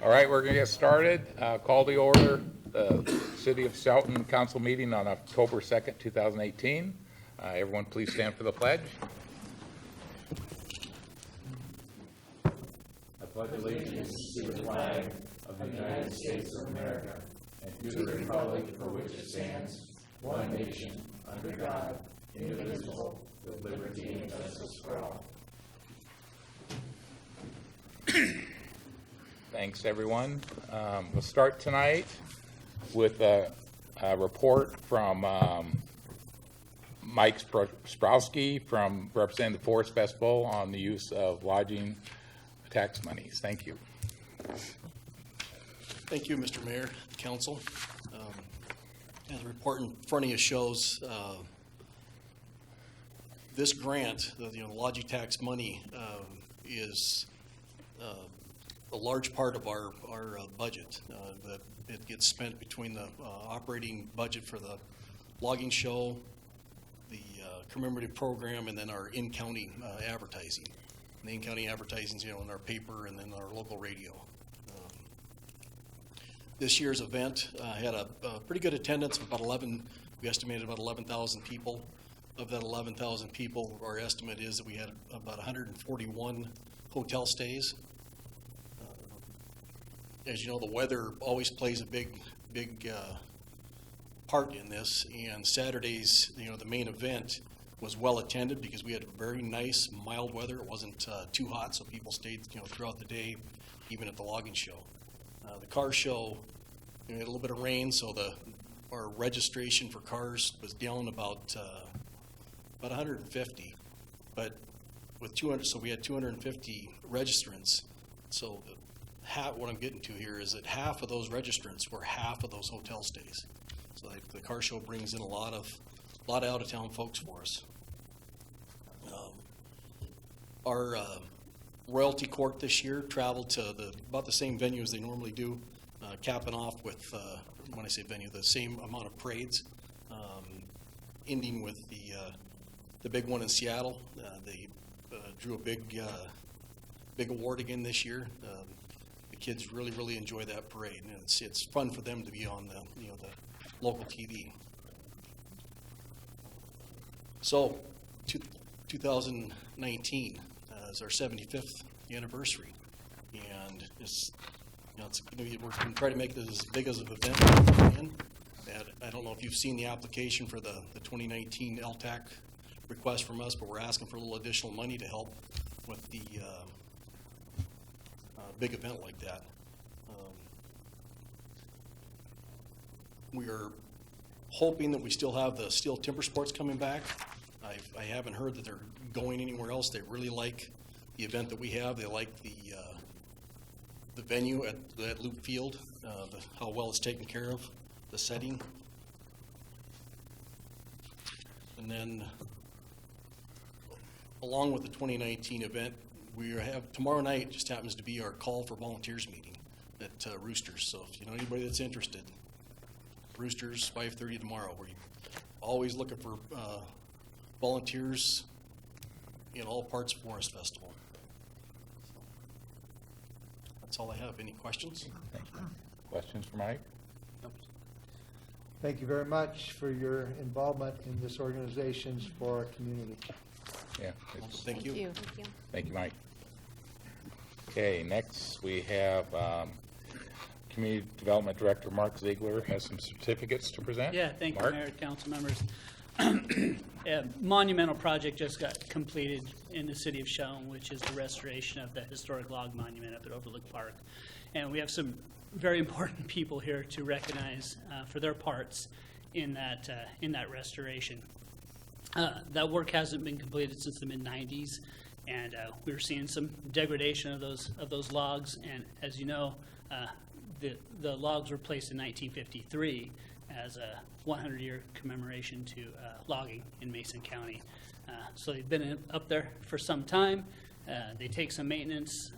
All right, we're going to get started. Call the order the City of Shelton Council meeting on October 2nd, 2018. Everyone please stand for the pledge. I pledge allegiance to the flag of the United States of America and to the republic for which it stands, one nation, under God, indivisible, with liberty and justice for all. Thanks, everyone. We'll start tonight with a report from Mike Sprowski from representing the Forest Festival on the use of lodging tax monies. Thank you. Thank you, Mr. Mayor, Council. As the report in front of you shows, this grant, the lodging tax money, is a large part of our budget. It gets spent between the operating budget for the logging show, the commemorative program, and then our in-county advertising. And the in-county advertising is, in our paper and then our local radio. This year's event had a pretty good attendance of about 11. We estimated about 11,000 people. Of that 11,000 people, our estimate is that we had about 141 hotel stays. As you know, the weather always plays a big part in this, and Saturday's, the main event was well attended because we had very nice, mild weather. It wasn't too hot, so people stayed, throughout the day, even at the logging show. The car show, we had a little bit of rain, so our registration for cars was down about 150, but with 200, so we had 250 registrants. So what I'm getting to here is that half of those registrants were half of those hotel stays. So the car show brings in a lot of out-of-town folks for us. Our royalty court this year traveled to about the same venue as they normally do, capping off with, when I say venue, the same amount of parades, ending with the big one in Seattle. They drew a big award again this year. The kids really enjoy that parade, and it's fun for them to be on the local TV. So, 2019 is our 75th anniversary, and it's going to be, we're going to try to make this as big as an event as we can. And I don't know if you've seen the application for the 2019 LTAC request from us, but we're asking for a little additional money to help with the big event like that. We are hoping that we still have the Steel Timber Sports coming back. I haven't heard that they're going anywhere else. They really like the event that we have. They like the venue at Loop Field, how well it's taken care of, the setting. And then, along with the 2019 event, we have tomorrow night just happens to be our call for volunteers meeting at Roosters. So if you know anybody that's interested, Roosters 5:30 tomorrow. We're always looking for volunteers in all parts of Forest Festival. That's all I have. Any questions? Thank you. Questions for Mike? Nope. Thank you very much for your involvement in this organization for our community. Yeah. Thank you. Thank you, Mike. Okay, next we have Community Development Director Mark Ziegler has some certificates to present. Yeah, thank Mark? you, Mayor, council members. A monumental project just got completed in the city of Shelton, which is the restoration of the historic log monument up at Overlook Park. And we have some very important people here to recognize for their parts in that restoration. That work hasn't been completed since the mid-90s, and we were seeing some degradation of those logs. And as you know, the logs were placed in 1953 as a 100-year commemoration to logging in Mason County. So they've been up there for some time. They take some maintenance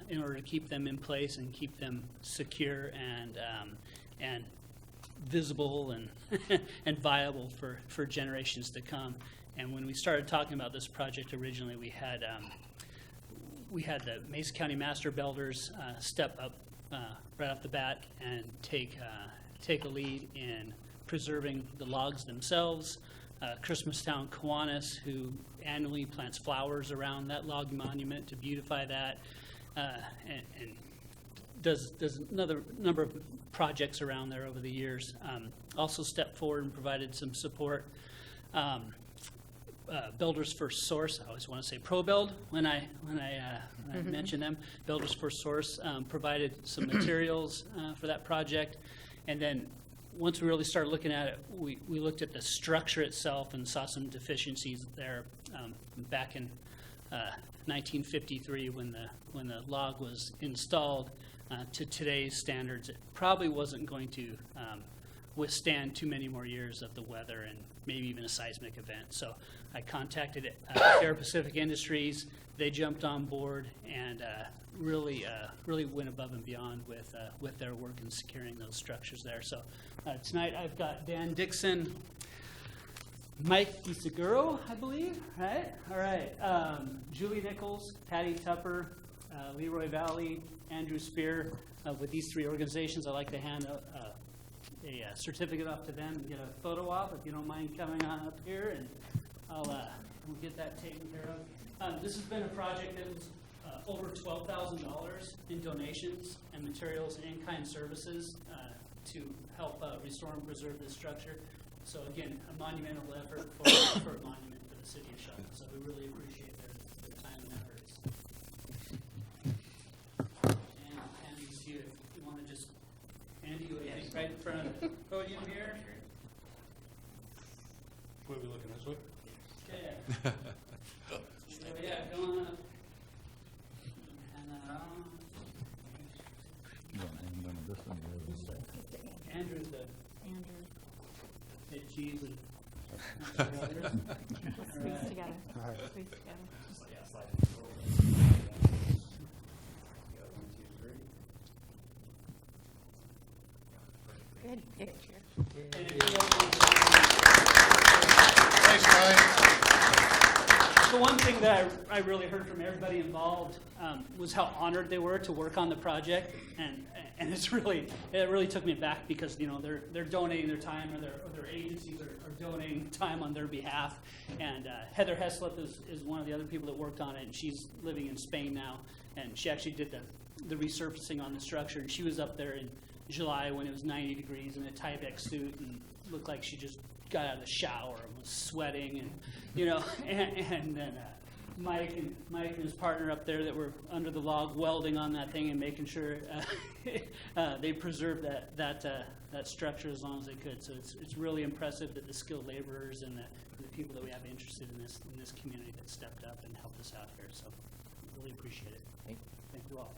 in order to keep them in place and keep them secure and visible and and viable for generations to come. And when we started talking about this project originally, we had the Mason County Master Builders step up right off the bat and take a lead in preserving the logs themselves. Christmastown Kiwanis, who annually plants flowers around that log monument to beautify that, and does another number of projects around there over the years. Also stepped forward and provided some support. Builders First Source, I always want to say ProBuild when I mention them. Builders First Source provided some materials for that project, and then once we really started looking at it, we looked at the structure itself and saw some deficiencies there back in 1953 when the log was installed. To today's standards, it probably wasn't going to withstand too many more years of the weather and maybe even a seismic event. So I contacted Air Pacific Industries. They jumped on board and really went above and beyond with their work in securing those structures there. So tonight I've got Dan Dixon, Mike DeSeguro, I believe, right? All right. Julie Nichols, Patty Tupper, Leroy Valley, Andrew Spear. With these three organizations, I'd like to hand a certificate off to them and get a photo op, if you don't mind coming on up here, and we'll get that taken care of. This has been a project that was over $12,000 in donations and materials and in-kind services to help restore and preserve this structure. So again, a monumental effort for a monument for the city of Shelton. So we really appreciate their time and efforts. And I'll hand these to you if you want to just hand you right in front of the podium here. Where are we looking, this way? Okay. Yeah, go on up. And Andrew's the head cheese and Squeeze together. All right. Squeeze together. Good picture. and if you don't- Thanks, Mike. The one thing that I really heard from everybody involved was how honored they were to work on the project, and it really took me back because they're donating their time, or their agencies are donating time on their behalf. And Heather Heslop is one of the other people that worked on it, and she's living in Spain now, and she actually did the resurfacing on the structure, and she was up there in July when it was 90 degrees in a Tyvek suit and looked like she just got out of the shower and was sweating, and then Mike and his partner up there that were under the log welding on that thing and making sure they preserved that structure as long as they could. So it's really impressive that the skilled laborers and the people that we have interested in this community that stepped up and helped us out here. So really appreciate it. Thank you all.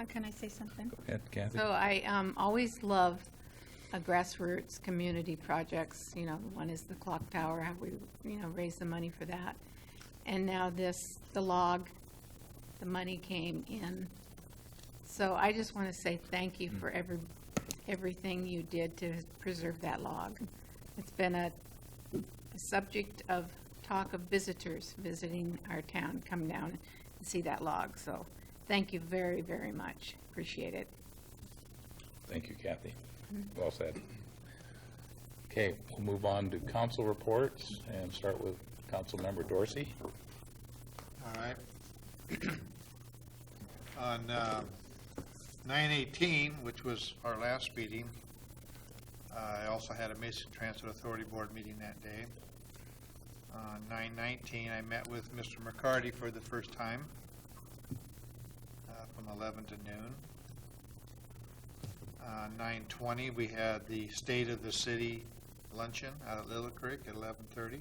Can I say something? Go ahead, Kathy. So I always love grassroots community projects. One is the clock tower, how we raise the money for that. And now the log, the money came in. So I just want to say thank you for everything you did to preserve that log. It's been a subject of talk of visitors visiting our town, come down and see that log. So thank you very, very much. Appreciate it. Thank you, Kathy. Well said. Okay, we'll move on to council reports and start with Councilmember Dorsey. All right. On 9/18, which was our last meeting, I also had a Mason Transit Authority Board meeting that day. On 9/19, I met with Mr. McCarty for the first time from 11 to noon. 9/20, we had the State of the City luncheon out at Little Creek at 11:30.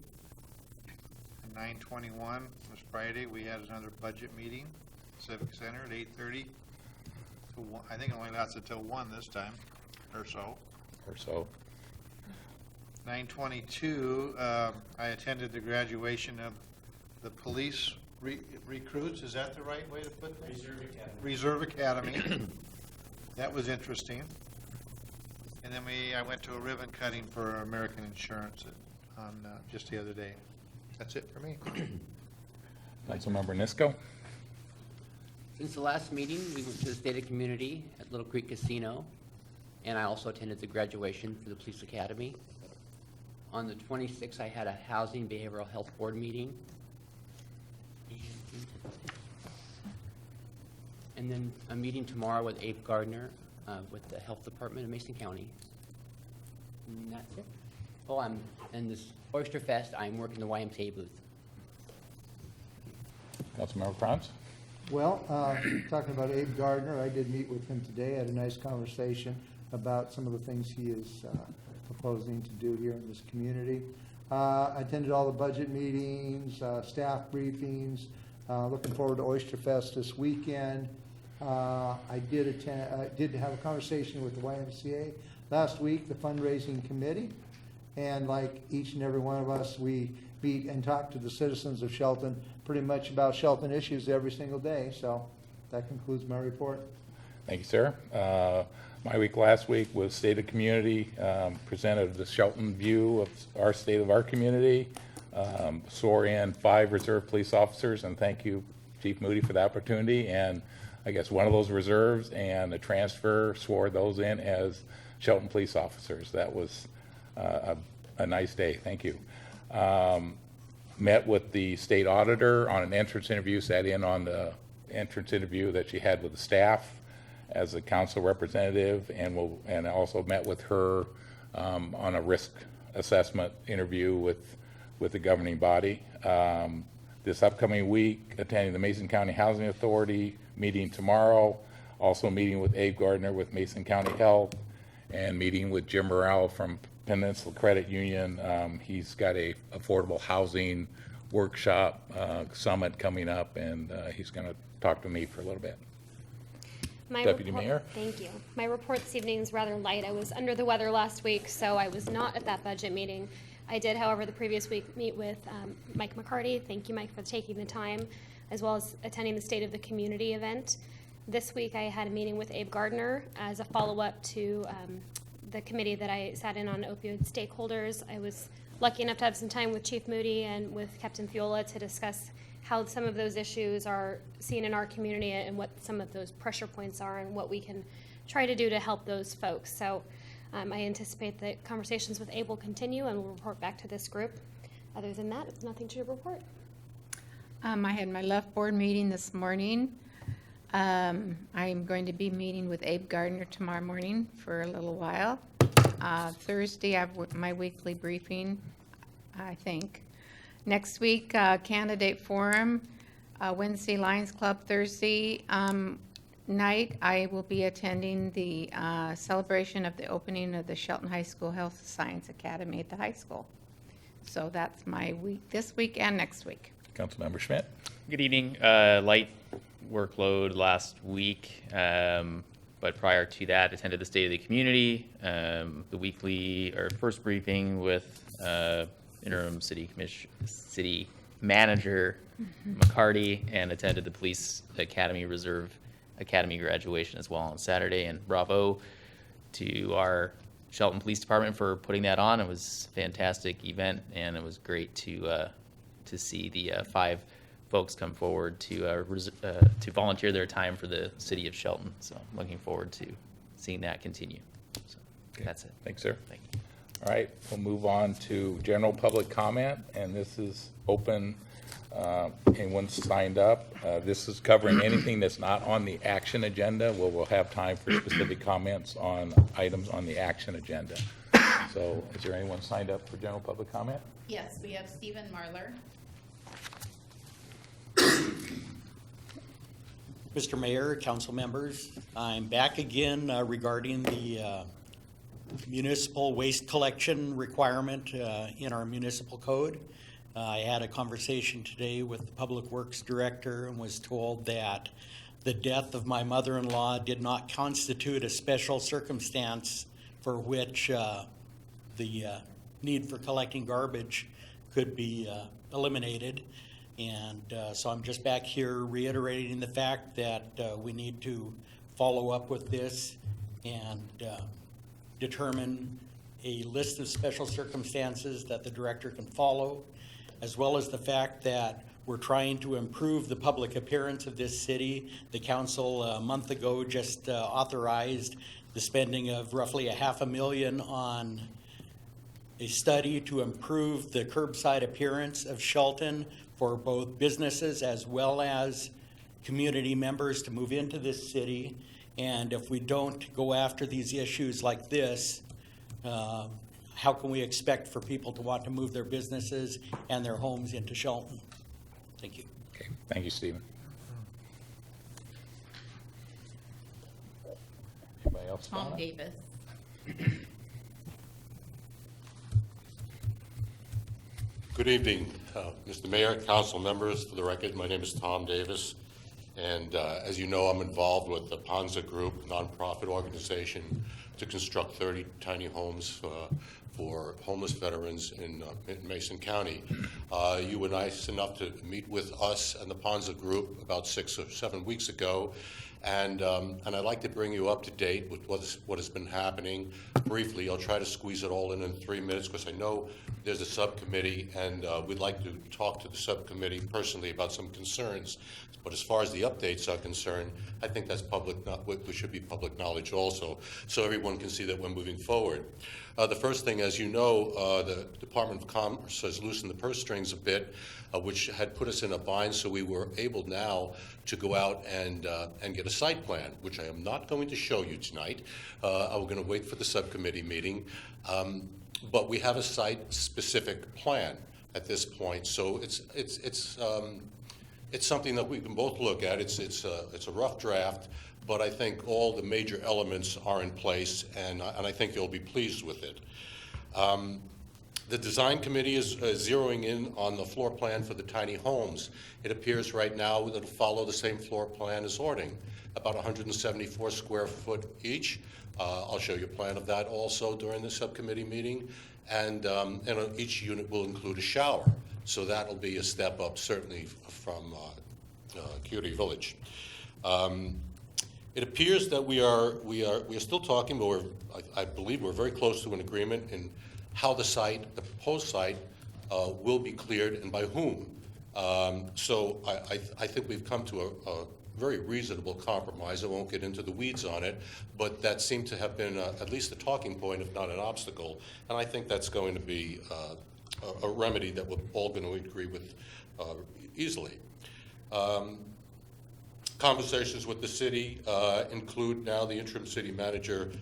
9/21 was Friday. We had another budget meeting, Civic Center at 8:30. I think it only lasted till 1 this time, or so. 9/22, I attended the graduation of the police recruits. Is that the right way to put that? Reserve Academy. That was interesting. And then I went to a ribbon cutting for American Insurance on just the other day. That's it for me. Councilmember Nisco. Since the last meeting, we went to the State of Community at Little Creek Casino, and I also attended the graduation for the Police Academy. On the 26th, I had a Housing Behavioral Health Board meeting. And then a meeting tomorrow with Abe Gardner with the Health Department of Mason County. And that's it. Oh, in this Oyster Fest, I'm working the YMCA booth. Councilmember Franz? Well, talking about Abe Gardner, I did meet with him today, had a nice conversation about some of the things he is proposing to do here in this community. I attended all the budget meetings, staff briefings, looking forward to Oyster Fest this weekend. I did have a conversation with the YMCA last week, the fundraising committee, and like each and every one of us, we meet and talk to the citizens of Shelton pretty much about Shelton issues every single day. So that concludes my report. Thank you, sir. My week last week was State of Community, presented the Shelton view of our state of our community, swore in 5 reserve police officers, and thank you, Chief Moody, for the opportunity. And I guess one of those reserves and the transfer swore those in as Shelton police officers. That was a nice day. Thank you. Met with the state auditor on an entrance interview, sat in on the entrance interview that she had with the staff as a council representative, and also met with her on a risk assessment interview with the governing body. This upcoming week, attending the Mason County Housing Authority meeting tomorrow, also meeting with Abe Gardner with Mason County Health, and meeting with Jim Morrell from Peninsula Credit Union. He's got a affordable housing workshop summit coming up, and he's going to talk to me for a little bit. Deputy Mayor. Thank you. My report this evening is rather light. I was under the weather last week, so I was not at that budget meeting. I did, however, the previous week meet with Mike McCarty. Thank you, Mike, for taking the time, as well as attending the State of the Community event. This week I had a meeting with Abe Gardner as a follow-up to the committee that I sat in on opioid stakeholders. I was lucky enough to have some time with Chief Moody and with Captain Fiola to discuss how some of those issues are seen in our community and what some of those pressure points are and what we can try to do to help those folks. So I anticipate that conversations with Abe will continue and we'll report back to this group. Other than that, it's nothing to report. I had my left board meeting this morning. I'm going to be meeting with Abe Gardner tomorrow morning for a little while. Thursday, I have my weekly briefing, I think. Next week, candidate forum, Wednesday Lions Club. Thursday night, I will be attending the celebration of the opening of the Shelton High School Health Science Academy at the high school. So that's my week, this week and next week. Councilmember Schmidt. Good evening. Light workload last week, but prior to that, attended the State of the Community, the weekly or first briefing with interim city manager McCarty, and attended the Police Academy Reserve Academy graduation as well on Saturday. And bravo to our Shelton Police Department for putting that on. It was a fantastic event, and it was great to see the 5 folks come forward to volunteer their time for the city of Shelton. So I'm looking forward to seeing that continue. So that's it. Thanks, sir. Thank you. All right, we'll move on to general public comment, and this is open. Anyone's signed up. This is covering anything that's not on the action agenda. We'll have time for specific comments on items on the action agenda. So is there anyone signed up for general public comment? Yes, we have Stephen Marler. Mr. Mayor, council members, I'm back again regarding the municipal waste collection requirement in our municipal code. I had a conversation today with the Public Works Director and was told that the death of my mother-in-law did not constitute a special circumstance for which the need for collecting garbage could be eliminated. And so I'm just back here reiterating the fact that we need to follow up with this and determine a list of special circumstances that the director can follow, as well as the fact that We're trying to improve the public appearance of this city. The council a month ago just authorized the spending of roughly $500,000 on a study to improve the curbside appearance of Shelton for both businesses as well as community members to move into this city. And if we don't go after these issues like this, how can we expect for people to want to move their businesses and their homes into Shelton? Thank you. Okay, thank you, Stephen. Anybody else? Tom Donna? Davis. Good evening, Mr. Mayor, council members. For the record, my name is Tom Davis, and as you know, I'm involved with the Ponza Group, nonprofit organization to construct 30 tiny homes for homeless veterans in Mason County. You were nice enough to meet with us and the Ponza Group about 6 or 7 weeks ago, and I'd like to bring you up to date with what has been happening. Briefly, I'll try to squeeze it all in 3 minutes because I know there's a subcommittee, and we'd like to talk to the subcommittee personally about some concerns. But as far as the updates are concerned, I think that's which should be public knowledge also, so everyone can see that we're moving forward. The first thing, as you know, the Department of Commerce has loosened the purse strings a bit, which had put us in a bind, so we were able now to go out and get a site plan, which I am not going to show you tonight. I'm going to wait for the subcommittee meeting. But we have a site-specific plan at this point, so it's something that we can both look at. It's a rough draft, but I think all the major elements are in place, and I think you'll be pleased with it. The design committee is zeroing in on the floor plan for the tiny homes. It appears right now that it'll follow the same floor plan as Ording, about 174 square foot each. I'll show you a plan of that also during the subcommittee meeting, and each unit will include a shower. So that'll be a step up, certainly, from Curie Village. It appears that we are still talking, but I believe we're very close to an agreement in how the proposed site, will be cleared and by whom. So I think we've come to a very reasonable compromise. I won't get into the weeds on it, but that seemed to have been at least a talking point, if not an obstacle. And I think that's going to be a remedy that we're all going to agree with easily. Conversations with the city include now the interim city manager,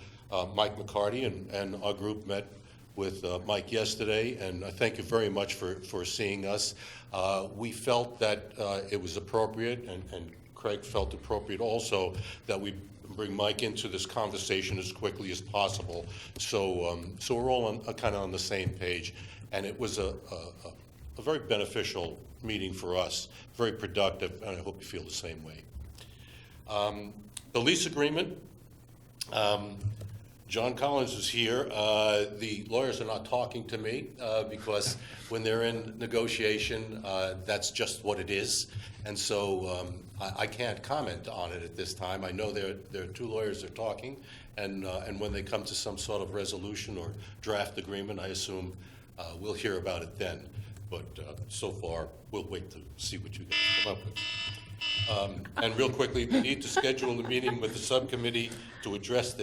Mike McCarty, and our group met with Mike yesterday, and I thank you very much for seeing us. We felt that it was appropriate, and Craig felt appropriate also, that we bring Mike into this conversation as quickly as possible. So we're all kind of on the same page, and it was a very beneficial meeting for us, very productive, and I hope you feel the same way. The lease agreement, John Collins is here. The lawyers are not talking to me because when they're in negotiation, that's just what it is. And so I can't comment on it at this time. I know there are two lawyers that are talking, and when they come to some sort of resolution or draft agreement, I assume we'll hear about it then. But so far, we'll wait to see what you guys come up with. And real quickly, we need to schedule a meeting with the subcommittee to address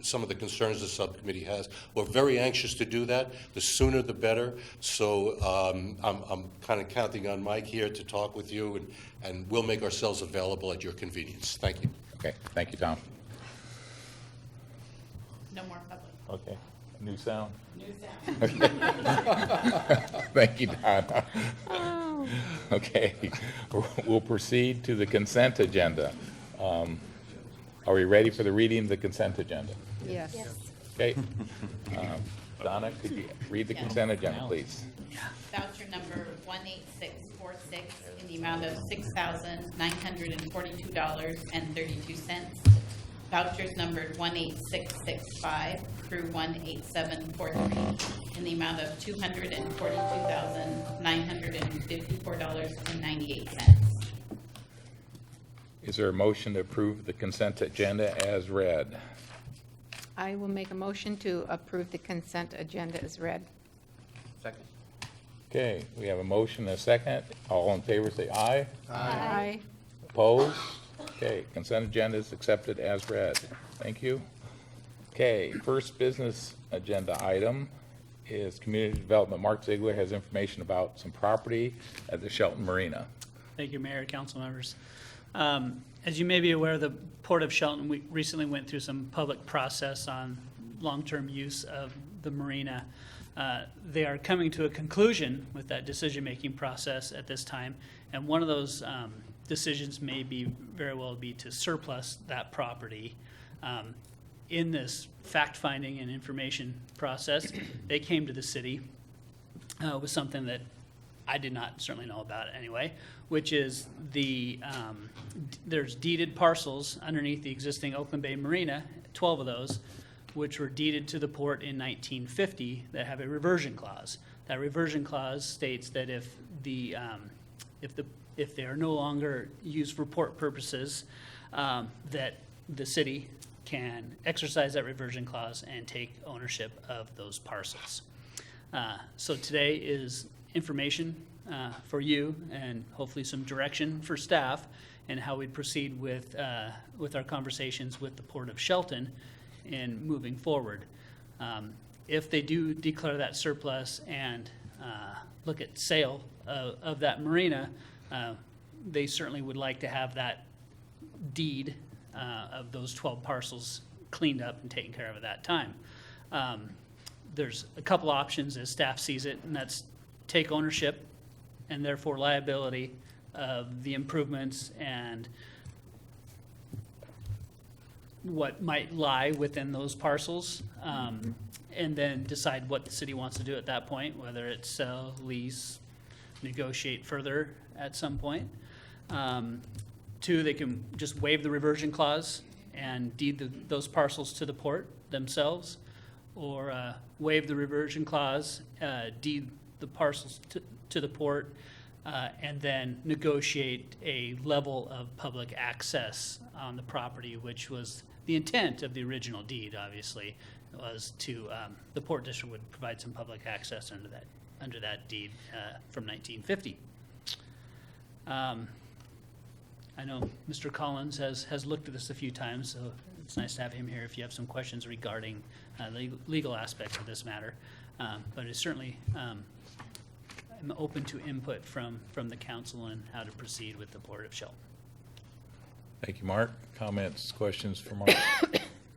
some of the concerns the subcommittee has. We're very anxious to do that. The sooner the better. So I'm kind of counting on Mike here to talk with you, and we'll make ourselves available at your convenience. Thank you. Okay, thank you, Tom. No more public. Okay, new sound? New sound. Thank you, Donna. Okay, we'll proceed to the consent agenda. Are we ready for the reading of the consent agenda? Yes. Okay. Donna, could you read the consent agenda, please? Voucher number 18646 in the amount of $6,942.32. Vouchers numbered 18665 through 18743 in the amount of $242,954.98. Is there a motion to approve the consent agenda as read? I will make a motion to approve the consent agenda as read. Second. Okay, we have a motion and a second. All in favor, say aye. Aye. Opposed? Okay, consent agenda is accepted as read. Thank you. Okay, first business agenda item is community development. Mark Ziegler has information about some property at the Shelton Marina. Thank you, Mayor, council members. As you may be aware, the Port of Shelton, we recently went through some public process on long-term use of the marina. They are coming to a conclusion with that decision-making process at this time, and one of those decisions may be very well be to surplus that property. In this fact-finding and information process, they came to the city with something that I did not certainly know about anyway, which is there's deeded parcels underneath the existing Oakland Bay Marina, 12 of those, which were deeded to the port in 1950 that have a reversion clause. That reversion clause states that if they are no longer used for port purposes, that the city can exercise that reversion clause and take ownership of those parcels. So today is information for you and hopefully some direction for staff and how we proceed with our conversations with the Port of Shelton in moving forward. If they do declare that surplus and look at sale of that marina, they certainly would like to have that deed of those 12 parcels cleaned up and taken care of at that time. There's a couple options as staff sees it, and that's take ownership and therefore liability of the improvements and what might lie within those parcels, and then decide what the city wants to do at that point, whether it's sell, lease, negotiate further at some point. Two, they can just waive the reversion clause and deed those parcels to the port themselves, or waive the reversion clause, deed the parcels to the port, and then negotiate a level of public access on the property, which was the intent of the original deed, obviously, was to, the Port District would provide some public access under that deed from 1950. I know Mr. Collins has looked at this a few times, so it's nice to have him here if you have some questions regarding legal aspects of this matter. But it's certainly, I'm open to input from the council on how to proceed with the Port of Shelton. Thank you, Mark. Comments, questions for Mark?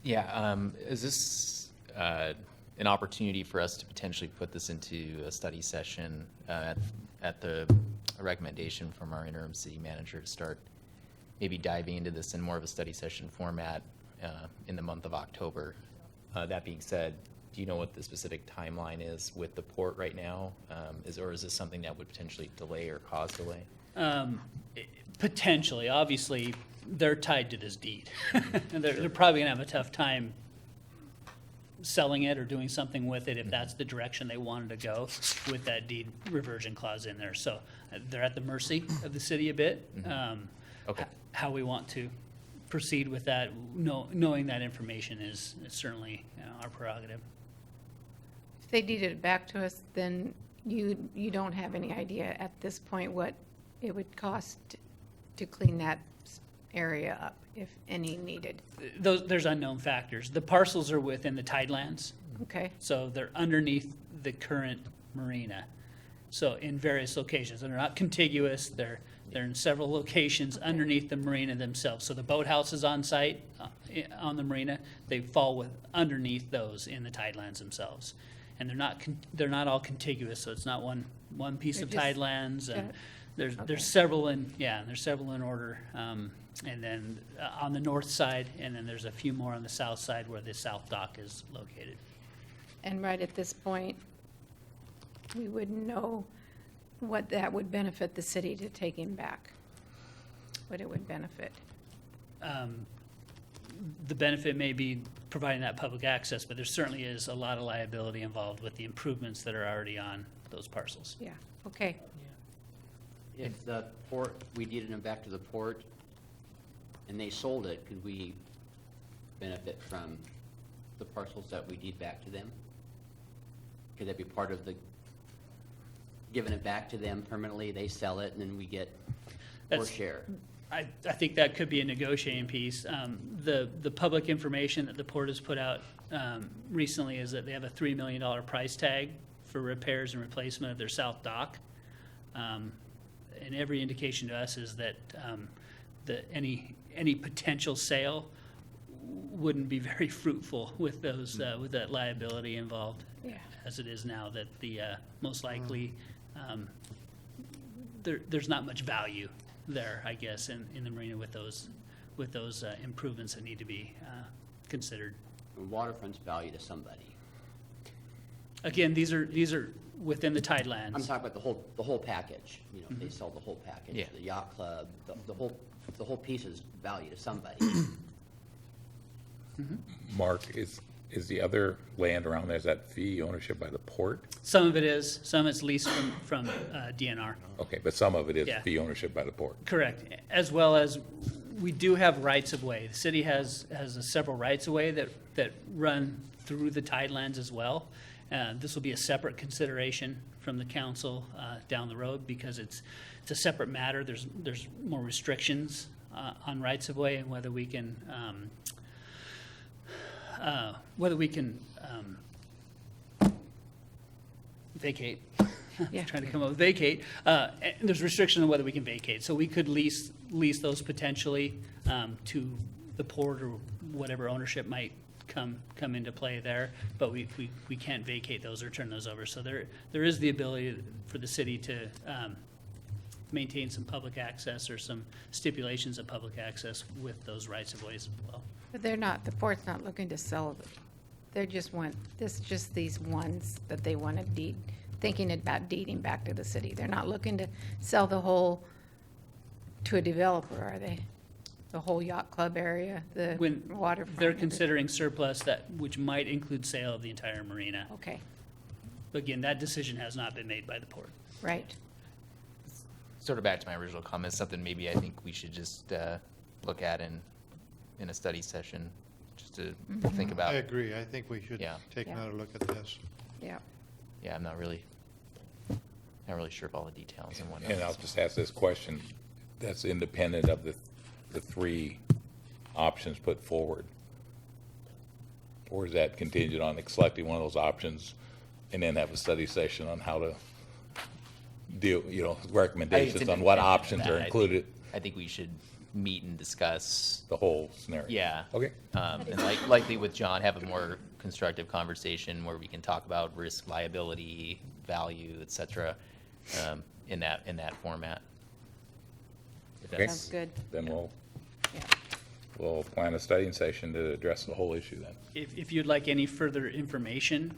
Yeah, is this an opportunity for us to potentially put this into a study session at the recommendation from our interim city manager to start maybe diving into this in more of a study session format in the month of October? That being said, do you know what the specific timeline is with the port right now? Or is this something that would potentially delay or cause delay? Potentially. Obviously, they're tied to this deed. And they're probably going to have a tough time selling it or doing something with it if that's the direction they wanted to go with that deed reversion clause in there. So they're at the mercy of the city a bit. Okay. How we want to proceed with that, knowing that information is certainly our prerogative. If they deeded it back to us, then you don't have any idea at this point what it would cost to clean that area up, if any needed. There's unknown factors. The parcels are within the tidelands, Okay, so they're underneath the current marina. So in various locations, and they're not contiguous, they're in several locations underneath the marina themselves. So the boathouse is on site on the marina, they fall underneath those in the tidelands themselves. And they're not all contiguous, so it's not one piece of They're just- tidelands, and Okay. there's several in order. And then on the north side, and then there's a few more on the south side where the south dock is located. and right at this point, we wouldn't know what that would benefit the city to take him back, what it would benefit. The benefit may be providing that public access, but there certainly is a lot of liability involved with the improvements that are already on those parcels. Yeah, okay. If the port, we deeded them back to the port and they sold it, could we benefit from the parcels that we deed back to them? Could that be part of the giving it back to them permanently, they sell it, and then we get our That's- share. I think that could be a negotiating piece. The public information that the port has put out recently is that they have a $3 million price tag for repairs and replacement of their south dock. And every indication to us is that any potential sale wouldn't be very fruitful with those, with that liability involved. Yeah. As it is now, that the, most likely, there's not much value there, I guess, in the marina with those improvements that need to be considered. Waterfront's value to somebody. Again, these are within the tidelands. I'm talking about the whole package, you know, they sell the whole package. Yeah. The yacht club, the whole piece is value to somebody. Mark, is the other land around there, is that fee ownership by the port? Some of it is, some is leased from DNR. Okay, but some of it is Yeah. fee ownership by the port. Correct, as well as we do have rights of way. The city has several rights of way that run through the tidelands as well. This will be a separate consideration from the council down the road because it's a separate matter. There's more restrictions on rights of way and whether we can vacate. Yeah. Trying to come up with vacate. And there's restriction on whether we can vacate. So we could lease those potentially to the port or whatever ownership might come into play there. But we can't vacate those or turn those over. So there is the ability for the city to maintain some public access or some stipulations of public access with those rights of ways as well. But the port's not looking to sell it. They're just these ones that they want to deed, thinking about deeding back to the city. They're not looking to sell the whole to a developer, are they? The whole yacht club area, the When waterfront? they're considering surplus which might include sale of the entire marina. Okay, But again, that decision has not been made by the port. right. Sort of back to my original comment, something maybe I think we should just look at in a study session, just to think about. I agree. I think we should Yeah. take Yeah. another look at this. Yeah. Yeah, I'm not really sure of all the details and whatnot. And I'll just ask this question, that's independent of the three options put forward? Or is that contingent on selecting one of those options and then have a study session on how to deal, recommendations on what options are included, I think we should meet and discuss, the whole scenario? yeah. Okay. And likely with John, have a more constructive conversation where we can talk about risk, liability, value, et cetera, in that format. If Okay. Sounds good. Then Yeah. we'll plan a studying session to address the whole issue then. If you'd like any further information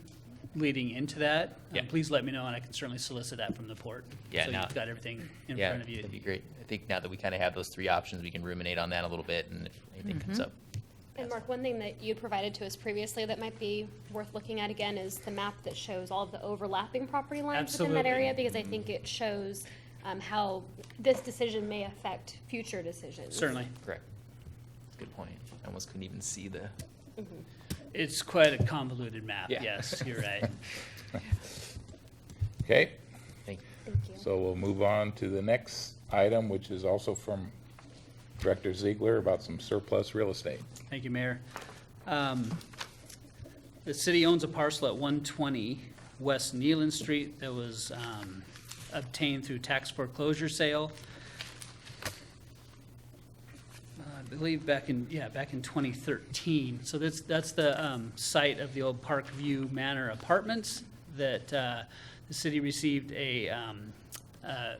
leading into that, Yeah. please let me know, and I can certainly solicit that from the port. Yeah, So no. you've got everything in Yeah, front of you. that'd be great. I think now that we kind of have those three options, we can ruminate on that a little bit, and if anything comes up. And Mark, one thing that you provided to us previously that might be worth looking at again is the map that shows all of the overlapping property lines within that Absolutely. area, because I think it shows how this decision may affect future decisions. Certainly. Correct. Good point. I almost couldn't even see the, It's quite a convoluted map, Yeah. yes, you're right. Okay, thank you. Thank you. so we'll move on to the next item, which is also from Director Ziegler about some surplus real estate. Thank you, Mayor. The city owns a parcel at 120 West Nealon Street that was obtained through tax foreclosure sale. I believe back in 2013. So that's the site of the old Parkview Manor Apartments that the city received a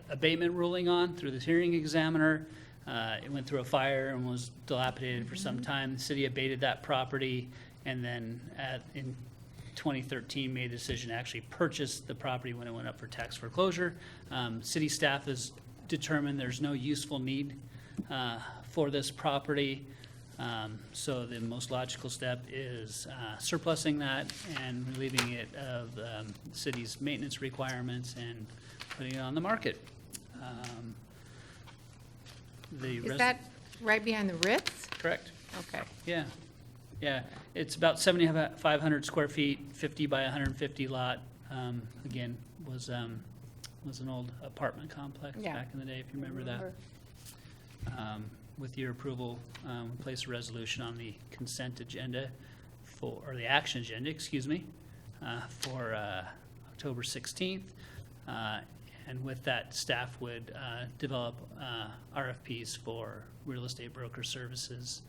abatement ruling on through the hearing examiner. It went through a fire and was dilapidated for some time. The city abated that property, and then in 2013 made the decision to actually purchase the property when it went up for tax foreclosure. City staff has determined there's no useful need for this property. So the most logical step is surplusing that and relieving it of the city's maintenance requirements and putting it on the market. Is that right behind the Ritz? Correct, Okay. yeah. Yeah, it's about 7,500 square feet, 50 by 150 lot. Again, was was an old apartment complex Yeah. back in the day, if you remember that. With your approval, place a resolution on the consent agenda or the action agenda, excuse me, for October 16th. And with that, staff would develop RFPs for real estate broker services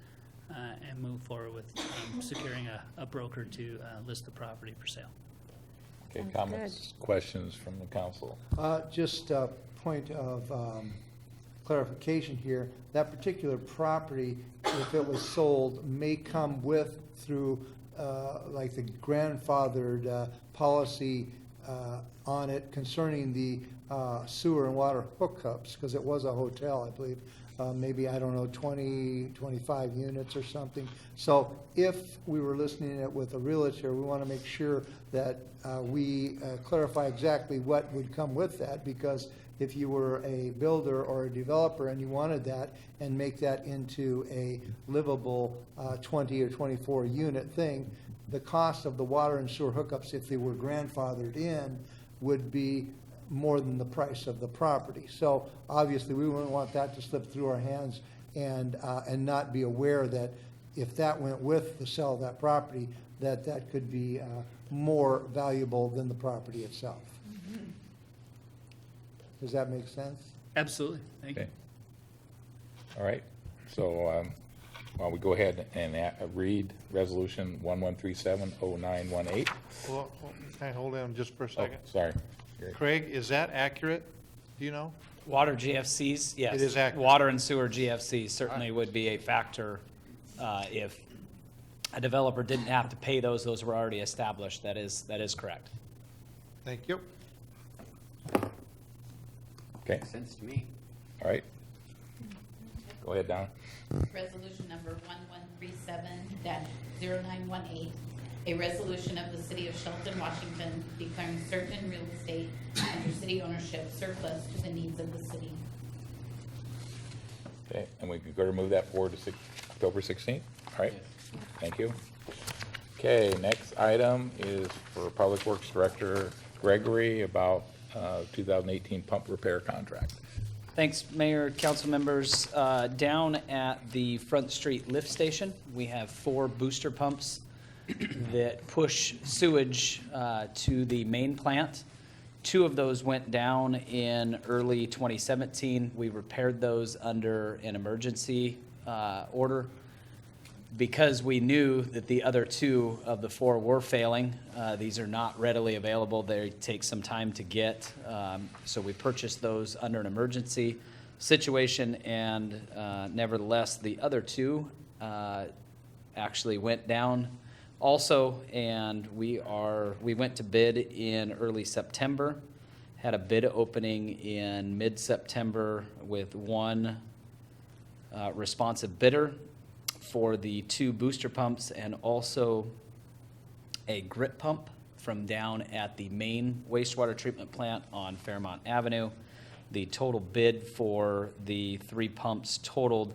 and move forward with securing a broker to list the property for sale. Okay, Sounds comments, questions from the council? Just a point of clarification here. That particular property, if it was sold, may come with through like the grandfathered policy on it concerning the sewer and water hookups, because it was a hotel, I believe. Maybe, I don't know, 20, 25 units or something. So if we were listening it with a realtor, we want to make sure that we clarify exactly what would come with that, because if you were a builder or a developer and you wanted that and make that into a livable 20 or 24 unit thing, the cost of the water and sewer hookups, if they were grandfathered in, would be more than the price of the property. So obviously, we wouldn't want that to slip through our hands and not be aware that if that went with the sale of that property, that that could be more valuable than the property itself. Does that make sense? Absolutely, thank you. Okay. All right, so while we go ahead and read Resolution 1137-0918. Well, can I hold on just for a Oh, second? sorry. Gary. Craig, is that accurate? Do you know? Water GFCs, yes. It is accurate. Water and sewer GFCs certainly would be a factor if a developer didn't have to pay those were already established. That is correct. Thank you. Okay, Makes sense to me. all right. Go ahead, Don. Resolution number 1137-0918, a resolution of the City of Shelton, Washington, declaring certain real estate under city ownership surplus to the needs of the city. Okay, and we can go to move that forward to October 16th? All right, thank you. Okay, next item is for Public Works Director Gregory about 2018 pump repair contract. Thanks, Mayor, council members. Down at the Front Street lift station, we have 4 booster pumps that push sewage to the main plant. 2 of those went down in early 2017. We repaired those under an emergency order. Because we knew that the other 2 of the 4 were failing, these are not readily available. They take some time to get. So we purchased those under an emergency situation, and nevertheless, the other 2 actually went down also, and we went to bid in early September, had a bid opening in mid-September with 1 responsive bidder for the 2 booster pumps and also a grit pump from down at the main wastewater treatment plant on Fairmont Avenue. The total bid for the 3 pumps totaled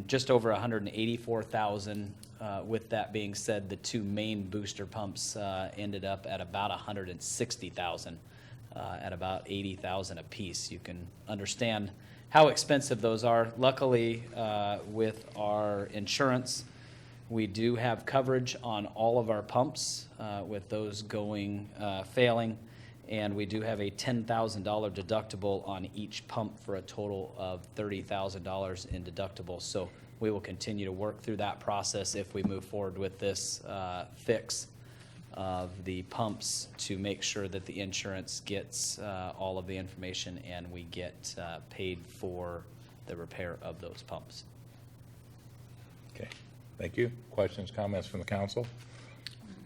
just over $184,000. With that being said, the 2 main booster pumps ended up at about $160,000, at about $80,000 a piece. You can understand how expensive those are. Luckily, with our insurance, we do have coverage on all of our pumps with those failing, and we do have a $10,000 deductible on each pump for a total of $30,000 in deductible. So we will continue to work through that process if we move forward with this fix of the pumps to make sure that the insurance gets all of the information and we get paid for the repair of those pumps. Okay, thank you. Questions, comments from the council?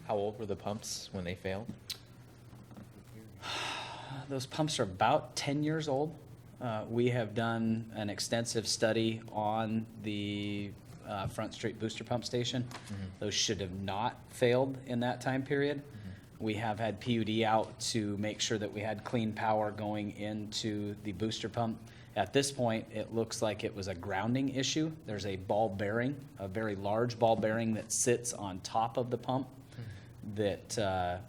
How old were the pumps when they failed? Those pumps are about 10 years old. We have done an extensive study on the Front Street booster pump station. Those should have not failed in that time period. We have had PUD out to make sure that we had clean power going into the booster pump. At this point, it looks like it was a grounding issue. There's a ball bearing, a very large ball bearing that sits on top of the pump that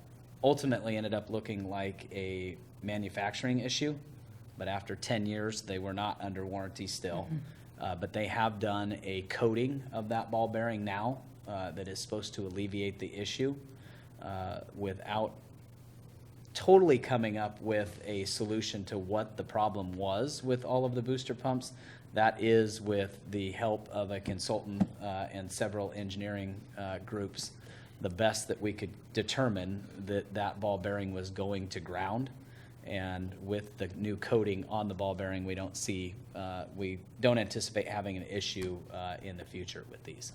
ultimately ended up looking like a manufacturing issue, but after 10 years, they were not under warranty still. But they have done a coating of that ball bearing now that is supposed to alleviate the issue without totally coming up with a solution to what the problem was with all of the booster pumps. That is with the help of a consultant and several engineering groups, the best that we could determine that that ball bearing was going to ground. And with the new coating on the ball bearing, we don't anticipate having an issue in the future with these.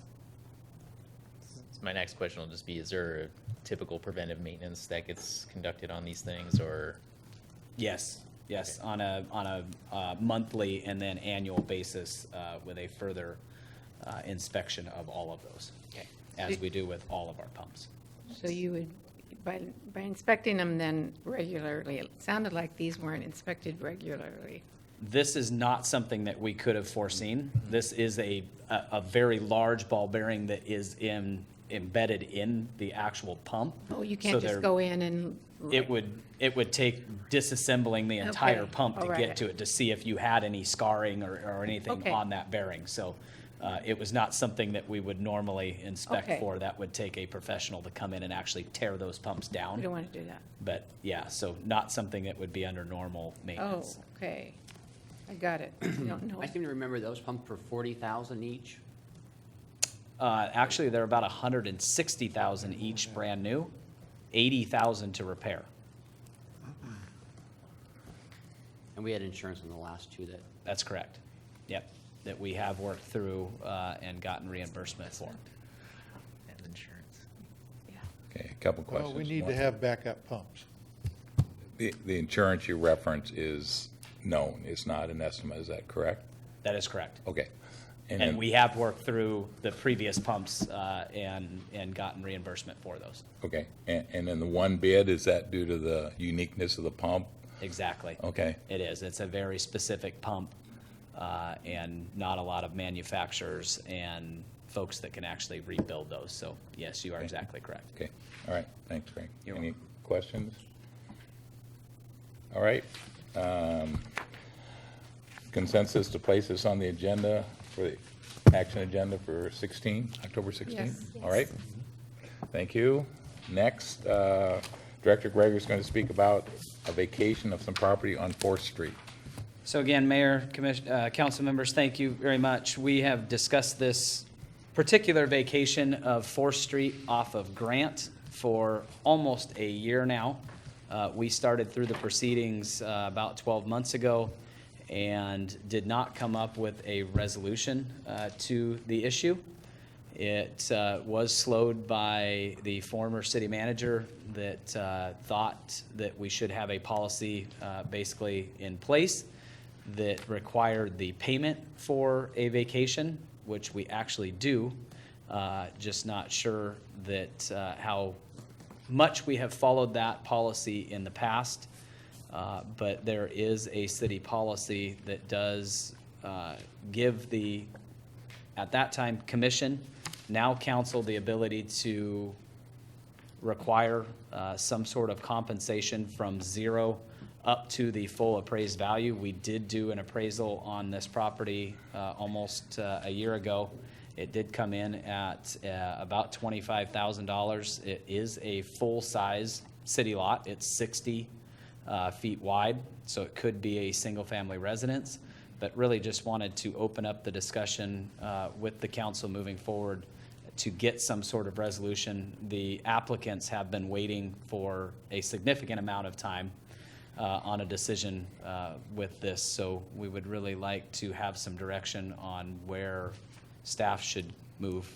So my next question will just be, is there a typical preventive maintenance that gets conducted on these things, or? Yes, on a monthly and then annual basis with a further inspection of all of those, as we do with all of our pumps. So you would, by inspecting them then regularly, it sounded like these weren't inspected regularly. This is not something that we could have foreseen. This is a very large ball bearing that is embedded in the actual pump. Oh, you So can't just there- go in and. It would take disassembling the entire Okay, pump to all right. get to it, to see if you had any scarring or anything Okay. on that bearing. So it was not something that we would normally inspect Okay. for. That would take a professional to come in and actually tear those pumps We don't down. want to do that. But yeah, so not something that would be under normal Oh, maintenance. okay. I got it. You don't know. I seem to remember those pumped for 40,000 each. Actually, they're about 160,000 each brand new, 80,000 to repair. And we had insurance on the last two that, That's correct. Yep, that we have worked through and gotten reimbursement for. And insurance. Okay, a couple questions. Well, we need to have backup pumps. The insurance you reference is known, it's not an estimate, is that correct? That is correct. Okay. And then- we have worked through the previous pumps and gotten reimbursement for those. Okay, and then the one bid, is that due to the uniqueness of the pump? Exactly. Okay, It is. It's a very specific pump and not a lot of manufacturers and folks that can actually rebuild those. So yes, you are exactly correct. okay, all right, thanks, Frank. You're Any questions? All right. Consensus to place this on the agenda, for the action agenda for October 16th? Yes. All right, thank you. Next, Director Greger's going to speak about a vacation of some property on 4th Street. So again, Mayor, council members, thank you very much. We have discussed this particular vacation of 4th Street off of Grant for almost a year now. We started through the proceedings about 12 months ago and did not come up with a resolution to the issue. It was slowed by the former city manager that thought that we should have a policy basically in place that required the payment for a vacation, which we actually do, just not sure that how much we have followed that policy in the past. But there is a city policy that does give the, at that time, commission, now council, the ability to require some sort of compensation from zero up to the full appraised value. We did do an appraisal on this property almost a year ago. It did come in at about $25,000. It is a full-size city lot. It's 60 feet wide, so it could be a single-family residence, but really just wanted to open up the discussion with the council moving forward to get some sort of resolution. The applicants have been waiting for a significant amount of time on a decision with this, so we would really like to have some direction on where staff should move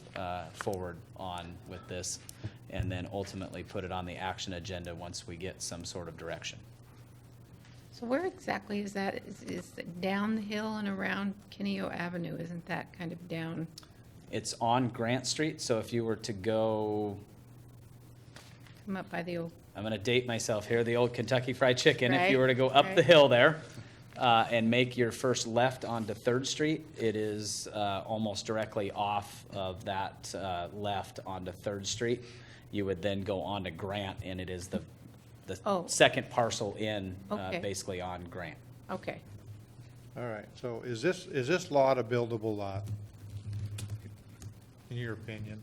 forward on with this, and then ultimately put it on the action agenda once we get some sort of direction. So where exactly is that? Is it down the hill and around Kineo Avenue? Isn't that kind of down? It's on Grant Street, so if you were to go, Come up by the old, I'm going to date myself here, the old Kentucky Fried Chicken, if you Right, were to go up the right. hill there and make your first left onto 3rd Street, it is almost directly off of that left onto 3rd Street. You would then go on to Grant, and it is the the Oh. second parcel in, Okay. basically on Grant. Okay. All right, so is this lot a buildable lot? In your opinion?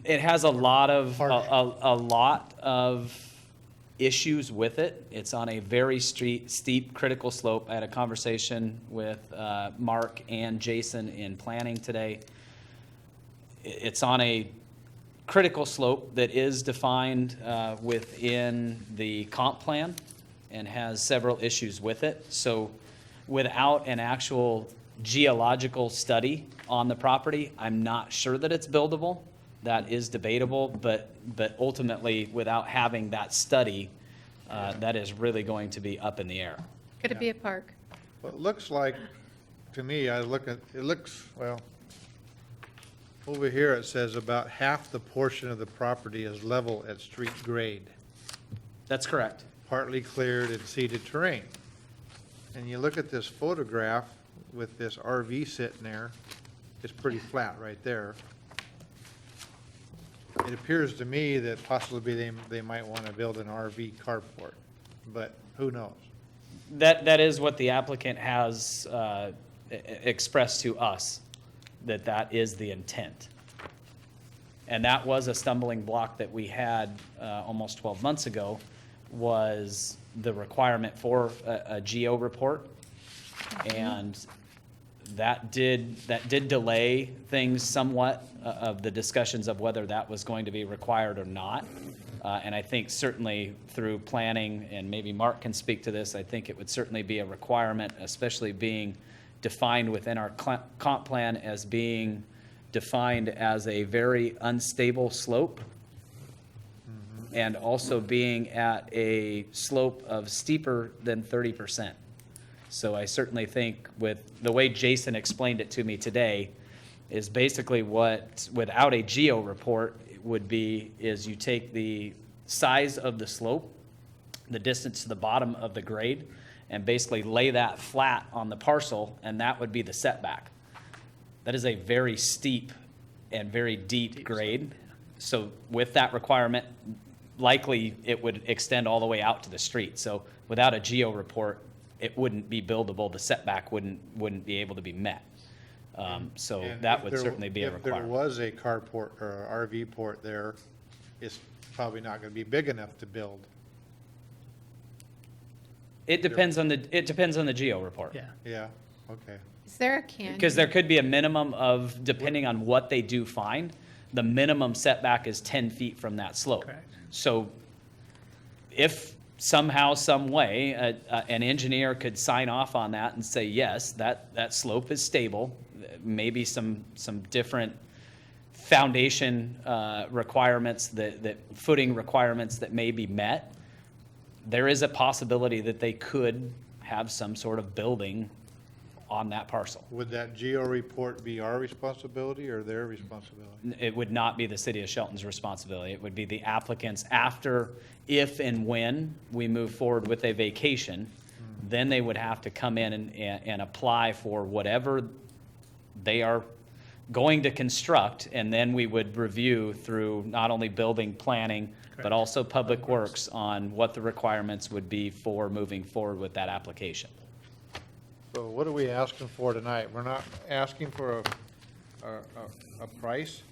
It has a lot of, Park. a lot of issues with it. It's on a very steep, critical slope. I had a conversation with Mark and Jason in planning today. It's on a critical slope that is defined within the comp plan and has several issues with it. So without an actual geological study on the property, I'm not sure that it's buildable. That is debatable, but ultimately, without having that study, that is really going to be up in the air. Could it be a park? Well, it looks like, to me, it looks, well, over here it says about half the portion of the property is level at street grade, That's correct. partly cleared and seeded terrain. And you look at this photograph with this RV sitting there, it's pretty flat right there. It appears to me that possibly they might want to build an RV carport, but who knows? That is what the applicant has expressed to us, that is the intent. And that was a stumbling block that we had almost 12 months ago, was the requirement for a geo report. And that did delay things somewhat of the discussions of whether that was going to be required or not. And I think certainly through planning, and maybe Mark can speak to this, I think it would certainly be a requirement, especially being defined within our comp plan as being defined as a very unstable slope, and also being at a slope of steeper than 30%. So I certainly think with the way Jason explained it to me today, is basically what, without a geo report, would be, is you take the size of the slope, the distance to the bottom of the grade, and basically lay that flat on the parcel, and that would be the setback. That is a very steep and very deep grade. So with that requirement, likely it would extend all the way out to the street. So without a geo report, it wouldn't be buildable. The setback wouldn't be able to be met. So And that if would there- certainly be a If there requirement. was a carport or a RV port there, it's probably not going to be big enough to build. It depends on the geo report. Yeah. Yeah, okay. Is there a canyon? Because there could be a minimum of, depending on what they do find, the minimum setback is 10 feet from that slope. Correct. So if somehow, some way, an engineer could sign off on that and say, yes, that slope is stable, maybe some different foundation requirements, that footing requirements that may be met, there is a possibility that they could have some sort of building on that parcel. Would that geo report be our responsibility or their responsibility? It would not be the city of Shelton's responsibility. It would be the applicant's after, if and when we move forward with a vacation, then they would have to come in and apply for whatever they are going to construct, and then we would review through not only building planning, but also Public Works on what the requirements would be for moving forward with that application. So what are we asking for tonight? We're not asking for a price,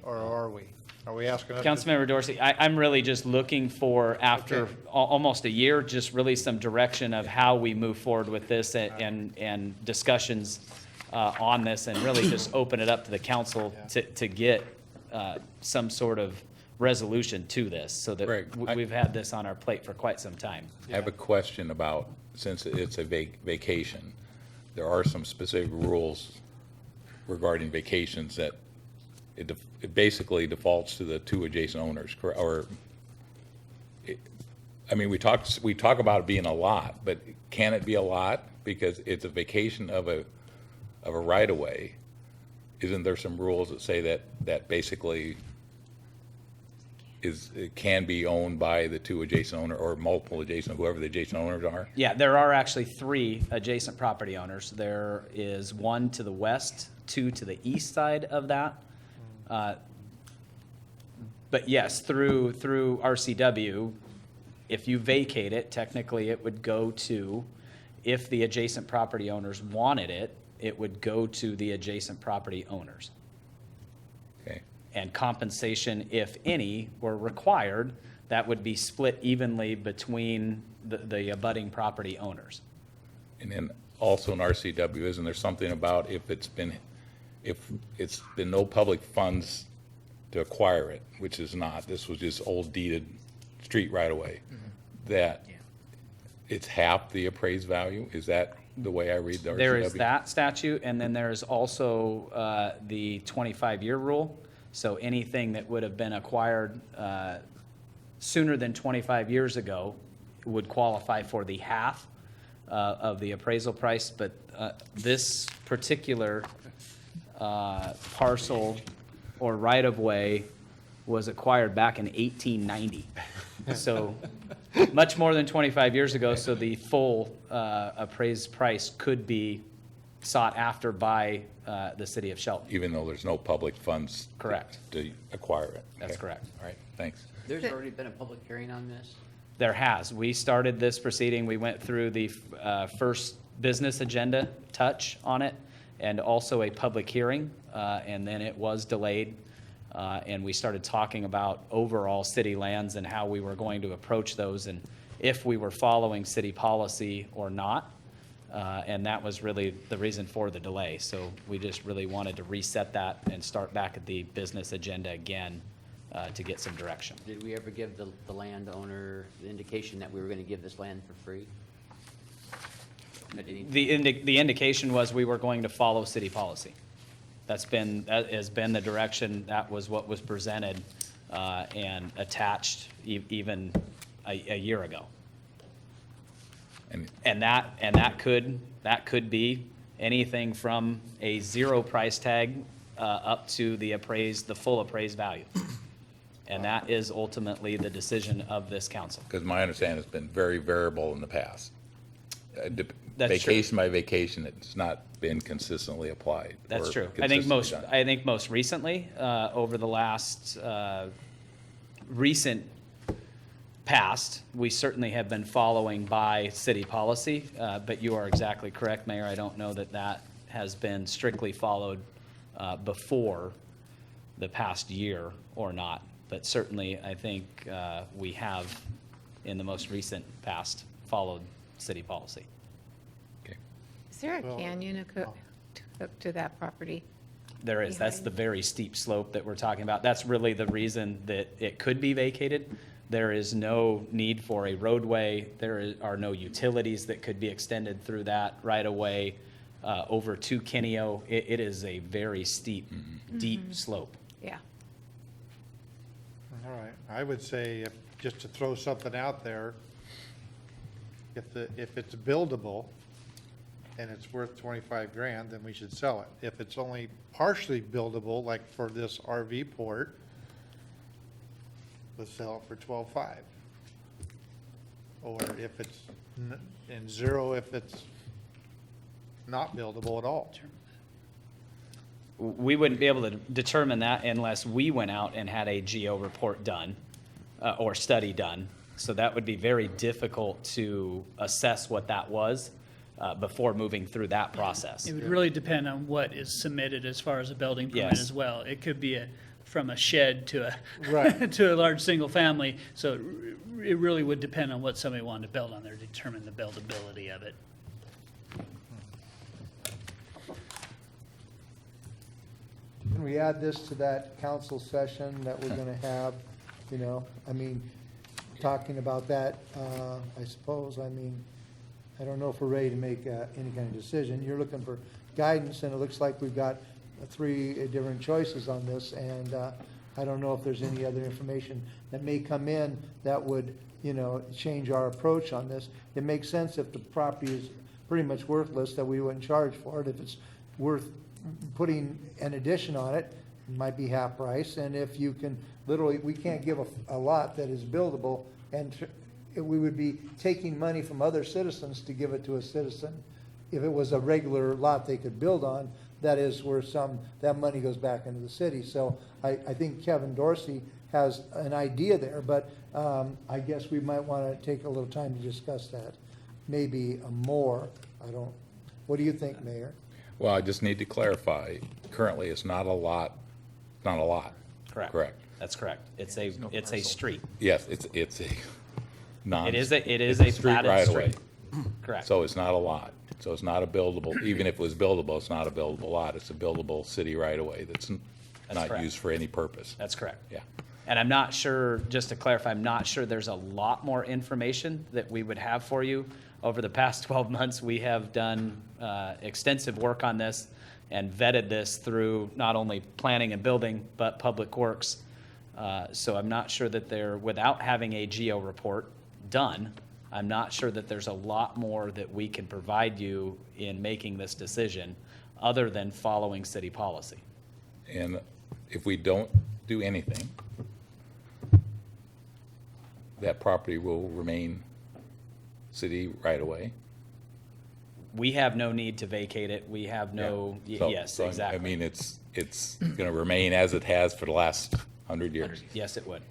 or are we? Are we asking us to? Councilmember Dorsey, I'm really just looking for, after Okay. almost a year, just really some direction of how we move forward with this and discussions on this, and really just open it up to the council to get some sort of resolution to this, so that Greg, we've had this on our plate for quite some time. I have a question about, since it's a vacation, there are some specific rules regarding vacations that it basically defaults to the two adjacent owners, or, I mean, we talk about it being a lot, but can it be a lot? Because it's a vacation of a right-of-way. Isn't there some rules that say that basically it can be owned by the two adjacent owner, or multiple adjacent, whoever the adjacent owners are? Yeah, there are actually 3 adjacent property owners. There is 1 to the west, 2 to the east side of that. But yes, through RCW, If you vacate it, technically it would go to, if the adjacent property owners wanted it, it would go to the adjacent property owners. Okay. And compensation, if any, were required, that would be split evenly between the abutting property owners. And then also in RCW, isn't there something about if it's been no public funds to acquire it, which is not, this was just old deeded street right away, that it's half the appraised value? Is that the way I read the RCW? There is that statute, and then there's also the 25-year rule. So anything that would have been acquired sooner than 25 years ago would qualify for the half of the appraisal price. But this particular parcel or right-of-way was acquired back in 1890. So much more than 25 years ago, so the full appraised price could be sought after by the city of Shelton. Even though there's no public funds? Correct. To acquire it? That's Okay. correct. All right, thanks. There's already been a public hearing on this? There has. We started this proceeding, we went through the first business agenda touch on it, and also a public hearing, and then it was delayed. And we started talking about overall city lands and how we were going to approach those and if we were following city policy or not. And that was really the reason for the delay. So we just really wanted to reset that and start back at the business agenda again to get some direction. Did we ever give the landowner the indication that we were going to give this land for free? The indication was we were going to follow city policy. That has been the direction. That was what was presented and attached even a year ago. And that could be anything from a zero price tag up to the full appraised value. And that is ultimately the decision of this council. Because my understanding has been very variable in the past. That's true. Vacation by vacation, it's not been consistently applied. That's or true. I think consistently done. most recently, over the last recent past, we certainly have been following by city policy. But you are exactly correct, Mayor. I don't know that has been strictly followed before the past year or not. But certainly, I think we have, in the most recent past, followed city policy. Is there a canyon hooked to that property? There is. That's the very steep slope that we're talking about. That's really the reason that it could be vacated. There is no need for a roadway. There are no utilities that could be extended through that right away over to Keneo. It is a very steep, deep slope. Yeah. All right, I would say, just to throw something out there, if it's buildable and it's worth 25 grand, then we should sell it. If it's only partially buildable, like for this RV port, let's sell it for 12.5. Or if it's in zero, if it's not buildable at all. We wouldn't be able to determine that unless we went out and had a geo report done or study done. So that would be very difficult to assess what that was before moving through that process. It would really depend on what is submitted as far as a building permit Yes. as well. It could be from a shed to Right. to a large single family. So it really would depend on what somebody wanted to build on there to determine the buildability of it. Can we add this to that council session that we're gonna have, talking about that, I suppose, I don't know if we're ready to make any kind of decision. You're looking for guidance, and it looks like we've got 3 different choices on this, and I don't know if there's any other information that may come in that would, change our approach on this. It makes sense if the property is pretty much worthless, that we wouldn't charge for it. If it's worth putting an addition on it, it might be half price, and if you can, literally, we can't give a lot that is buildable, and we would be taking money from other citizens to give it to a citizen. If it was a regular lot they could build on, that is where that money goes back into the city. So I think Kevin Dorsey has an idea there, but I guess we might want to take a little time to discuss that, maybe more. What do you think, Mayor? Well, I just need to clarify, currently, it's not a lot, not a lot. Correct. Correct. That's correct. It's a street. Yes, it's a non. It is a street platted right away. street. Correct. So it's not a lot. So it's not a buildable, even if it was buildable, it's not a buildable lot. It's a buildable city right away that's not correct. used for any purpose. That's correct. Yeah. And I'm not sure, just to clarify, I'm not sure there's a lot more information that we would have for you. Over the past 12 months, we have done extensive work on this and vetted this through not only planning and building, but public works. So I'm not sure that without having a geo report done, I'm not sure that there's a lot more that we can provide you in making this decision other than following city policy. And if we don't do anything, that property will remain city right away. We have no need to vacate it. We have no, So- yes, so, exactly. I mean, it's going to remain as it has for the last 100 years. Yes, it would.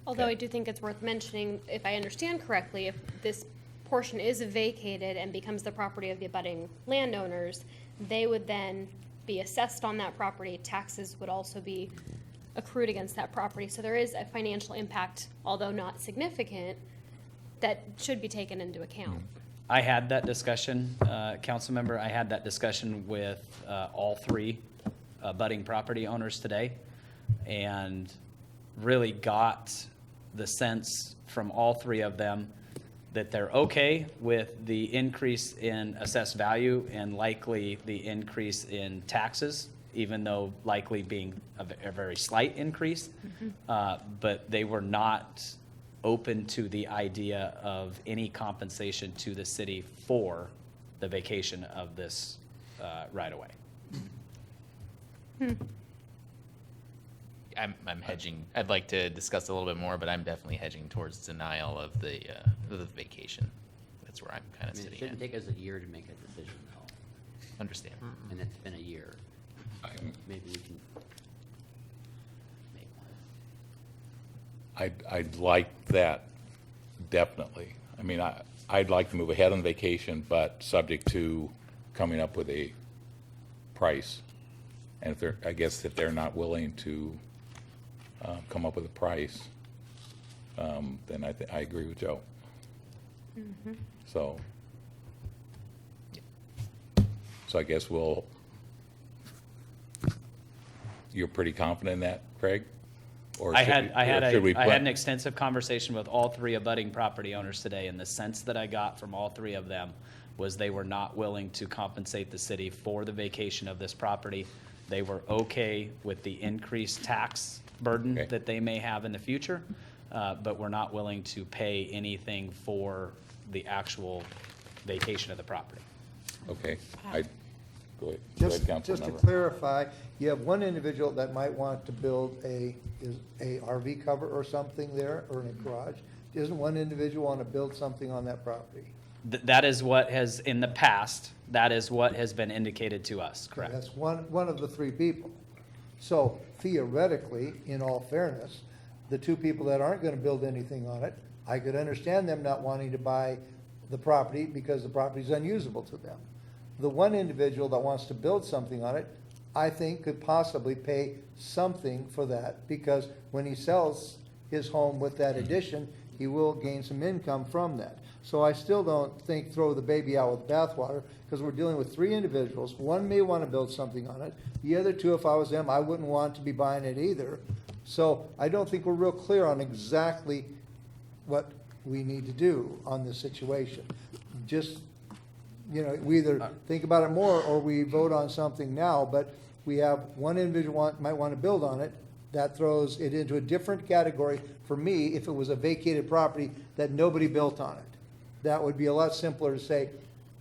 Although I do think it's worth mentioning, if I understand correctly, if this portion is vacated and becomes the property of the abutting landowners, they would then be assessed on that property. Taxes would also be accrued against that property. So there is a financial impact, although not significant, that should be taken into account. I had that discussion, council member, I had that discussion with all three budding property owners today, and really got the sense from all three of them that they're okay with the increase in assessed value and likely the increase in taxes, even though likely being a very slight increase. But they were not open to the idea of any compensation to the city for the vacation of this right-of-way. I'm hedging. I'd like to discuss a little bit more, but I'm definitely hedging towards denial of the vacation. That's where I'm kind I of mean, it sitting shouldn't at. take us a year to make a decision, though, Understand. and it's been a year. I'm- Maybe we can make one. I'd like that, definitely. I mean, I'd like to move ahead on vacation, but subject to coming up with a price. And I guess if they're not willing to come up with a price, then I agree with Joe. So I guess you're pretty confident in that, Craig? Or I should we had plan- an extensive conversation with all three abutting property owners today, and the sense that I got from all three of them was they were not willing to compensate the city for the vacation of this property. They were okay with the increased tax burden Okay. that they may have in the future, but were not willing to pay anything for the actual vacation of the property. Okay, go ahead. Go Just ahead, to Councilmember. clarify, you have one individual that might want to build a RV cover or something there, or in a garage. Doesn't one individual want to build something on that property? That is what has, in the past, that is what has been indicated to us, correct? That's one of the three people. So theoretically, in all fairness, the two people that aren't going to build anything on it, I could understand them not wanting to buy the property because the property is unusable to them. The one individual that wants to build something on it, I think could possibly pay something for that, because when he sells his home with that addition, he will gain some income from that. So I still don't think throw the baby out with the bathwater, because we're dealing with three individuals. One may want to build something on it. The other two, if I was them, I wouldn't want to be buying it either. So I don't think we're real clear on exactly what we need to do on this situation. Just, we either think about it more or we vote on something now, but we have one individual might want to build on it. That throws it into a different category for me if it was a vacated property that nobody built on it. That would be a lot simpler to say,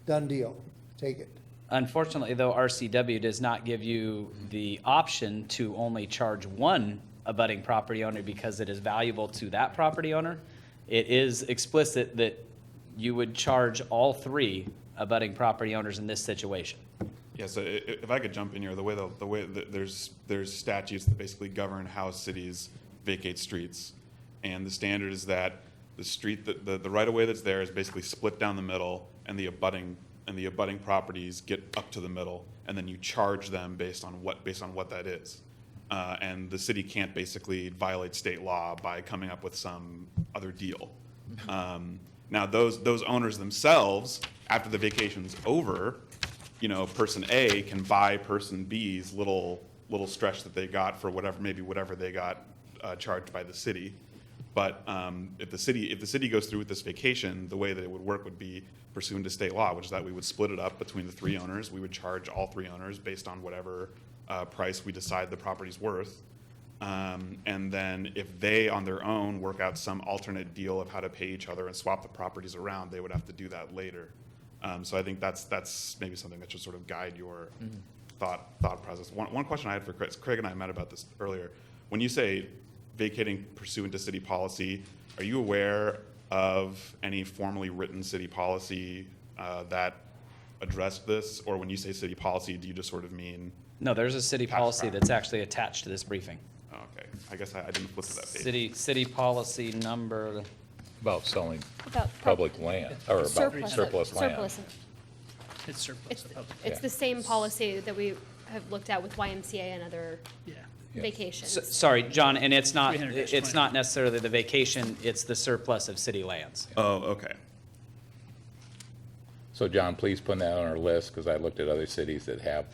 done deal, take it. Unfortunately, though, RCW does not give you the option to only charge one abutting property owner because it is valuable to that property owner. It is explicit that you would charge all three abutting property owners in this situation. Yeah, so if I could jump in here, the way that there's statutes that basically govern how cities vacate streets. And the standard is that the street, the right-of-way that's there is basically split down the middle, and the abutting properties get up to the middle, and then you charge them based on what that is. And the city can't basically violate state law by coming up with some other deal. Now, those owners themselves, after the vacation's over, you know, person A can buy person B's little stretch that they got for whatever they got charged by the city. But if the city goes through with this vacation, the way that it would work would be pursuant to state law, which is that we would split it up between the three owners. We would charge all three owners based on whatever price we decide the property's worth. And then if they, on their own, work out some alternate deal of how to pay each other and swap the properties around, they would have to do that later. So I think that's maybe something that should sort of guide your thought process. One question I had for Chris, Craig and I met about this earlier. When you say vacating pursuant to city policy, are you aware of any formally written city policy that addressed this? Or when you say city policy, do you just sort of mean? No, there's a city policy that's actually attached to this briefing. Oh, okay. I guess I didn't flip to that page. City policy number, About selling About public land, or about surplus land. Surplus. It's surplus It's, to public. it's the same policy that we have looked at with YMCA and other Yeah. vacations. sorry, John, and it's not 300-20. necessarily the vacation, it's the surplus of city lands. Oh, okay. So John, please put that on our list, because I looked at other cities that have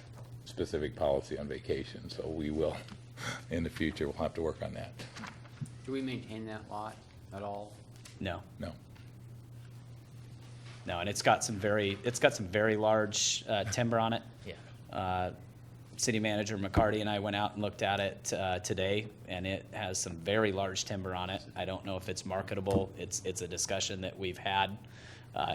specific policy on vacation, so we will, in the future, we'll have to work on that. Do we maintain that lot at all? No, No. no, and it's got some very large timber on it. Yeah. City Manager McCarty and I went out and looked at it today, and it has some very large timber on it. I don't know if it's marketable. It's a discussion that we've had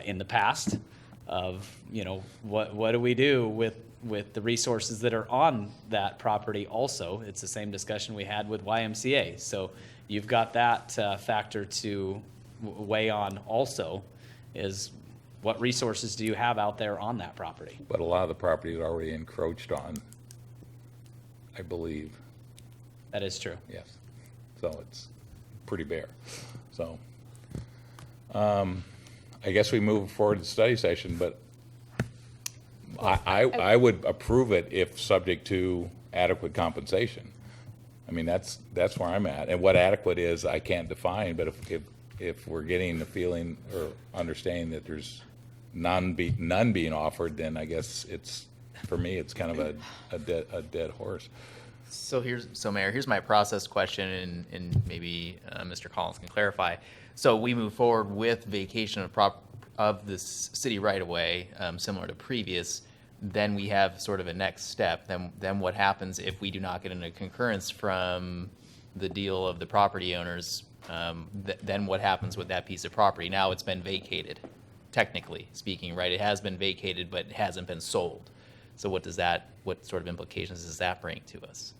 in the past of, you know, what do we do with the resources that are on that property also. It's the same discussion we had with YMCA. So you've got that factor to weigh on also, is what resources do you have out there on that property? But a lot of the property is already encroached on, I believe, That is true. yes. So it's pretty bare. So, I guess we move forward to the study session, but I would approve it if subject to adequate compensation. I mean, that's where I'm at. And what adequate is, I can't define, but if we're getting the feeling or understanding that there's none being offered, then I guess for me, it's kind of a dead horse. So Mayor, here's my process question, and maybe Mr. Collins can clarify. So we move forward with vacation of this city right-of-way, similar to previous, then we have sort of a next step. Then what happens if we do not get a concurrence from the deal of the property owners? Then what happens with that piece of property? Now it's been vacated, technically speaking, right? It has been vacated, but it hasn't been sold. So what sort of implications does that bring to us?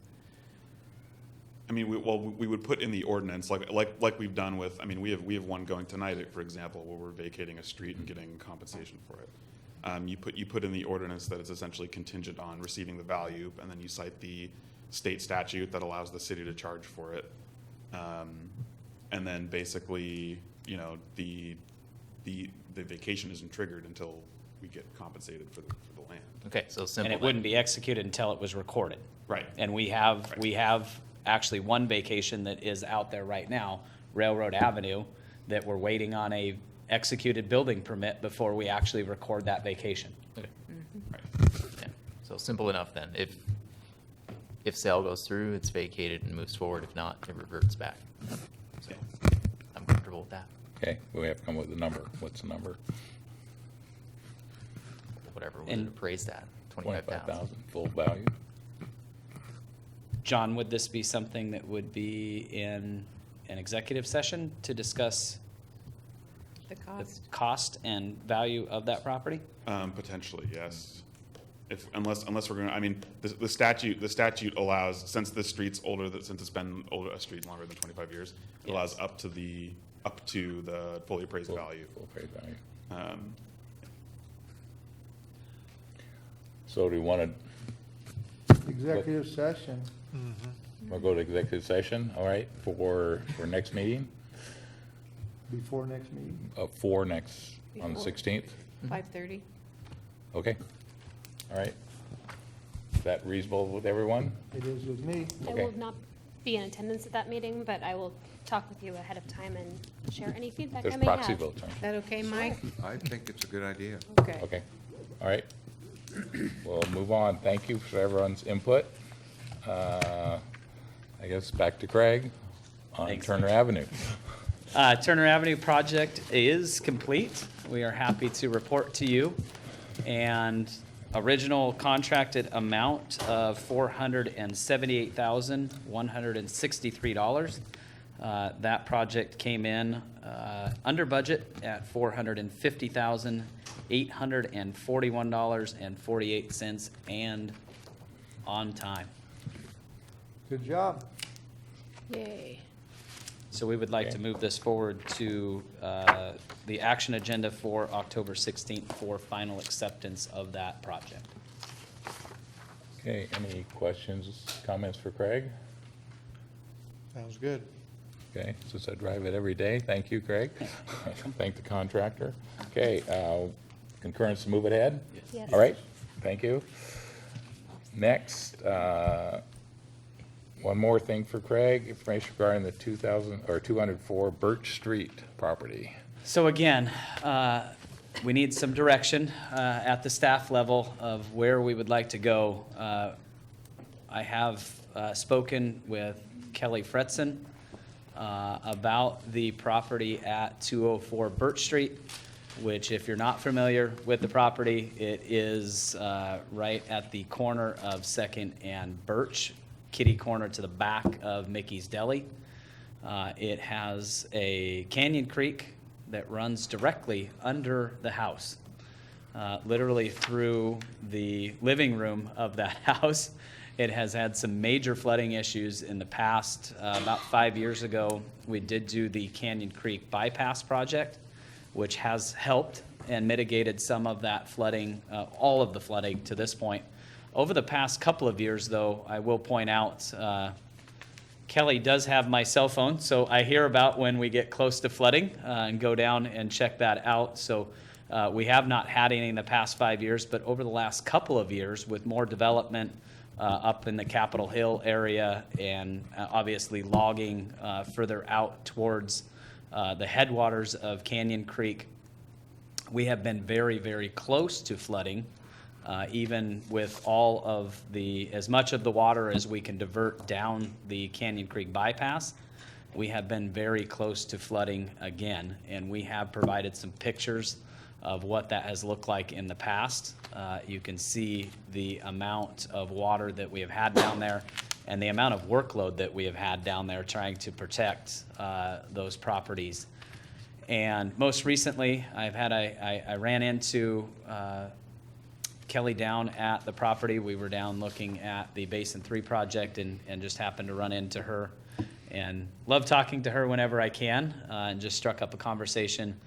I mean, we would put in the ordinance, like we've done with, I mean, we have one going tonight, for example, where we're vacating a street and getting compensation for it. You put in the ordinance that it's essentially contingent on receiving the value, and then you cite the state statute that allows the city to charge for it. And then basically, you know, the vacation isn't triggered until we get compensated for the land. Okay, so simple. And it wouldn't be executed until it was recorded. Right. And we have actually one vacation that is out there right now, Railroad Avenue, that we're waiting on a executed building permit before we actually record that vacation. Okay. Right. Yeah. So simple enough then. If sale goes through, it's vacated and moves forward. If not, it reverts back. So I'm comfortable with that. Okay, we have to come up with a number. What's the number? Whatever we And- appraised at, 25,000. Full value? John, would this be something that would be in an executive session to discuss The the cost. cost and value of that property? Potentially, yes. Unless we're going to, I mean, the statute allows, since this street's older, since it's been a street longer than 25 years, it allows up to the fully appraised value. Full appraised value. So do we want Executive session. to go to executive session, all right, for next meeting? Before next meeting. For next, on the Before. 16th? 5:30. Okay, all right. Is that reasonable with everyone? It is with me. I Okay. will not be in attendance at that meeting, but I will talk with you ahead of time and share any feedback I There's may have. proxy votes, Is that okay, Mike? I think it's a good idea. Okay. Okay, all right. We'll move on. Thank you for everyone's input. I guess back to Craig on Thanks. Turner Avenue. Turner Avenue project is complete. We are happy to report to you. And original contracted amount of $478,163. That project came in under budget at $450,841.48 and on time. Good job. Yay. So we would like to Okay. move this forward to the action agenda for October 16th for final acceptance of that project. Okay, any questions, comments for Craig? Sounds good. Okay, since I drive it every day, thank you, Craig. Thank the contractor. Okay, concurrence to move it ahead? Yes. All right, thank you. Next, one more thing for Craig, information regarding the 204 Birch Street property. So again, we need some direction at the staff level of where we would like to go. I have spoken with Kelly Fretzen about the property at 204 Birch Street, which if you're not familiar with the property, it is right at the corner of 2nd and Birch, kitty corner to the back of Mickey's Deli. It has a canyon creek that runs directly under the house, literally through the living room of that house. It has had some major flooding issues in the past. About 5 years ago, we did do the Canyon Creek bypass project, which has helped and mitigated some of that flooding, all of the flooding to this point. Over the past couple of years, though, I will point out, Kelly does have my cell phone, so I hear about when we get close to flooding and go down and check that out. So we have not had any in the past 5 years, but over the last couple of years, with more development up in the Capitol Hill area and obviously logging further out towards the headwaters of Canyon Creek, we have been very, very close to flooding. Even with all of as much of the water as we can divert down the Canyon Creek bypass, we have been very close to flooding again, and we have provided some pictures of what that has looked like in the past. You can see the amount of water that we have had down there and the amount of workload that we have had down there trying to protect those properties. And most recently, I ran into Kelly down at the property. We were down looking at the Basin 3 project and just happened to run into her and love talking to her whenever I can, and just struck up a conversation.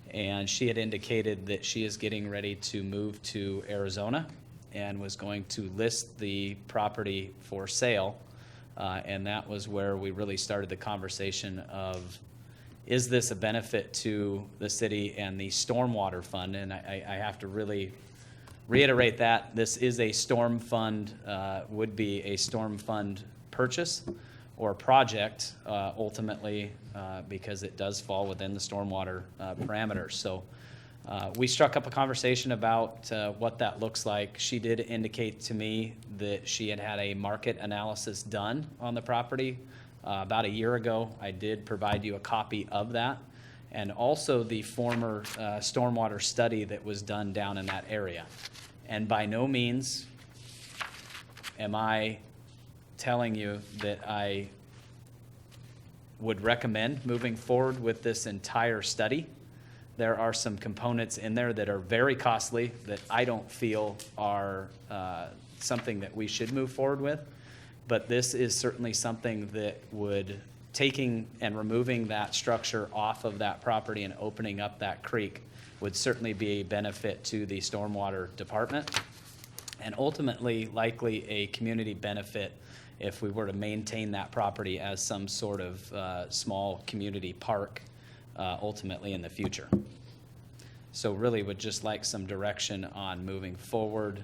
And she had indicated that she is getting ready to move to Arizona and was going to list the property for sale. And that was where we really started the conversation of, is this a benefit to the city and the stormwater fund? And I have to really reiterate that this is a storm fund, would be a storm fund purchase or project ultimately, because it does fall within the stormwater parameters. So we struck up a conversation about what that looks like. She did indicate to me that she had had a market analysis done on the property about a year ago. I did provide you a copy of that, and also the former stormwater study that was done down in that area. And by no means am I telling you that I would recommend moving forward with this entire study. There are some components in there that are very costly that I don't feel are something that we should move forward with. But this is certainly something that would, taking and removing that structure off of that property and opening up that creek, would certainly be a benefit to the stormwater department and ultimately likely a community benefit if we were to maintain that property as some sort of small community park ultimately in the future. So really would just like some direction on moving forward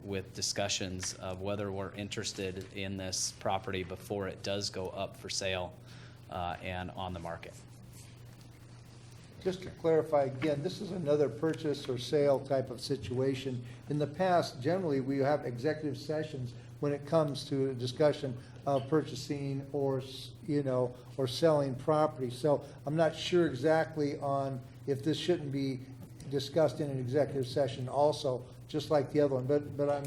with discussions of whether we're interested in this property before it does go up for sale and on the market. Just to clarify again, this is another purchase or sale type of situation. In the past, generally, we have executive sessions when it comes to a discussion of purchasing or, or selling property. So I'm not sure exactly on if this shouldn't be discussed in an executive session also, just like the other one, but I'm.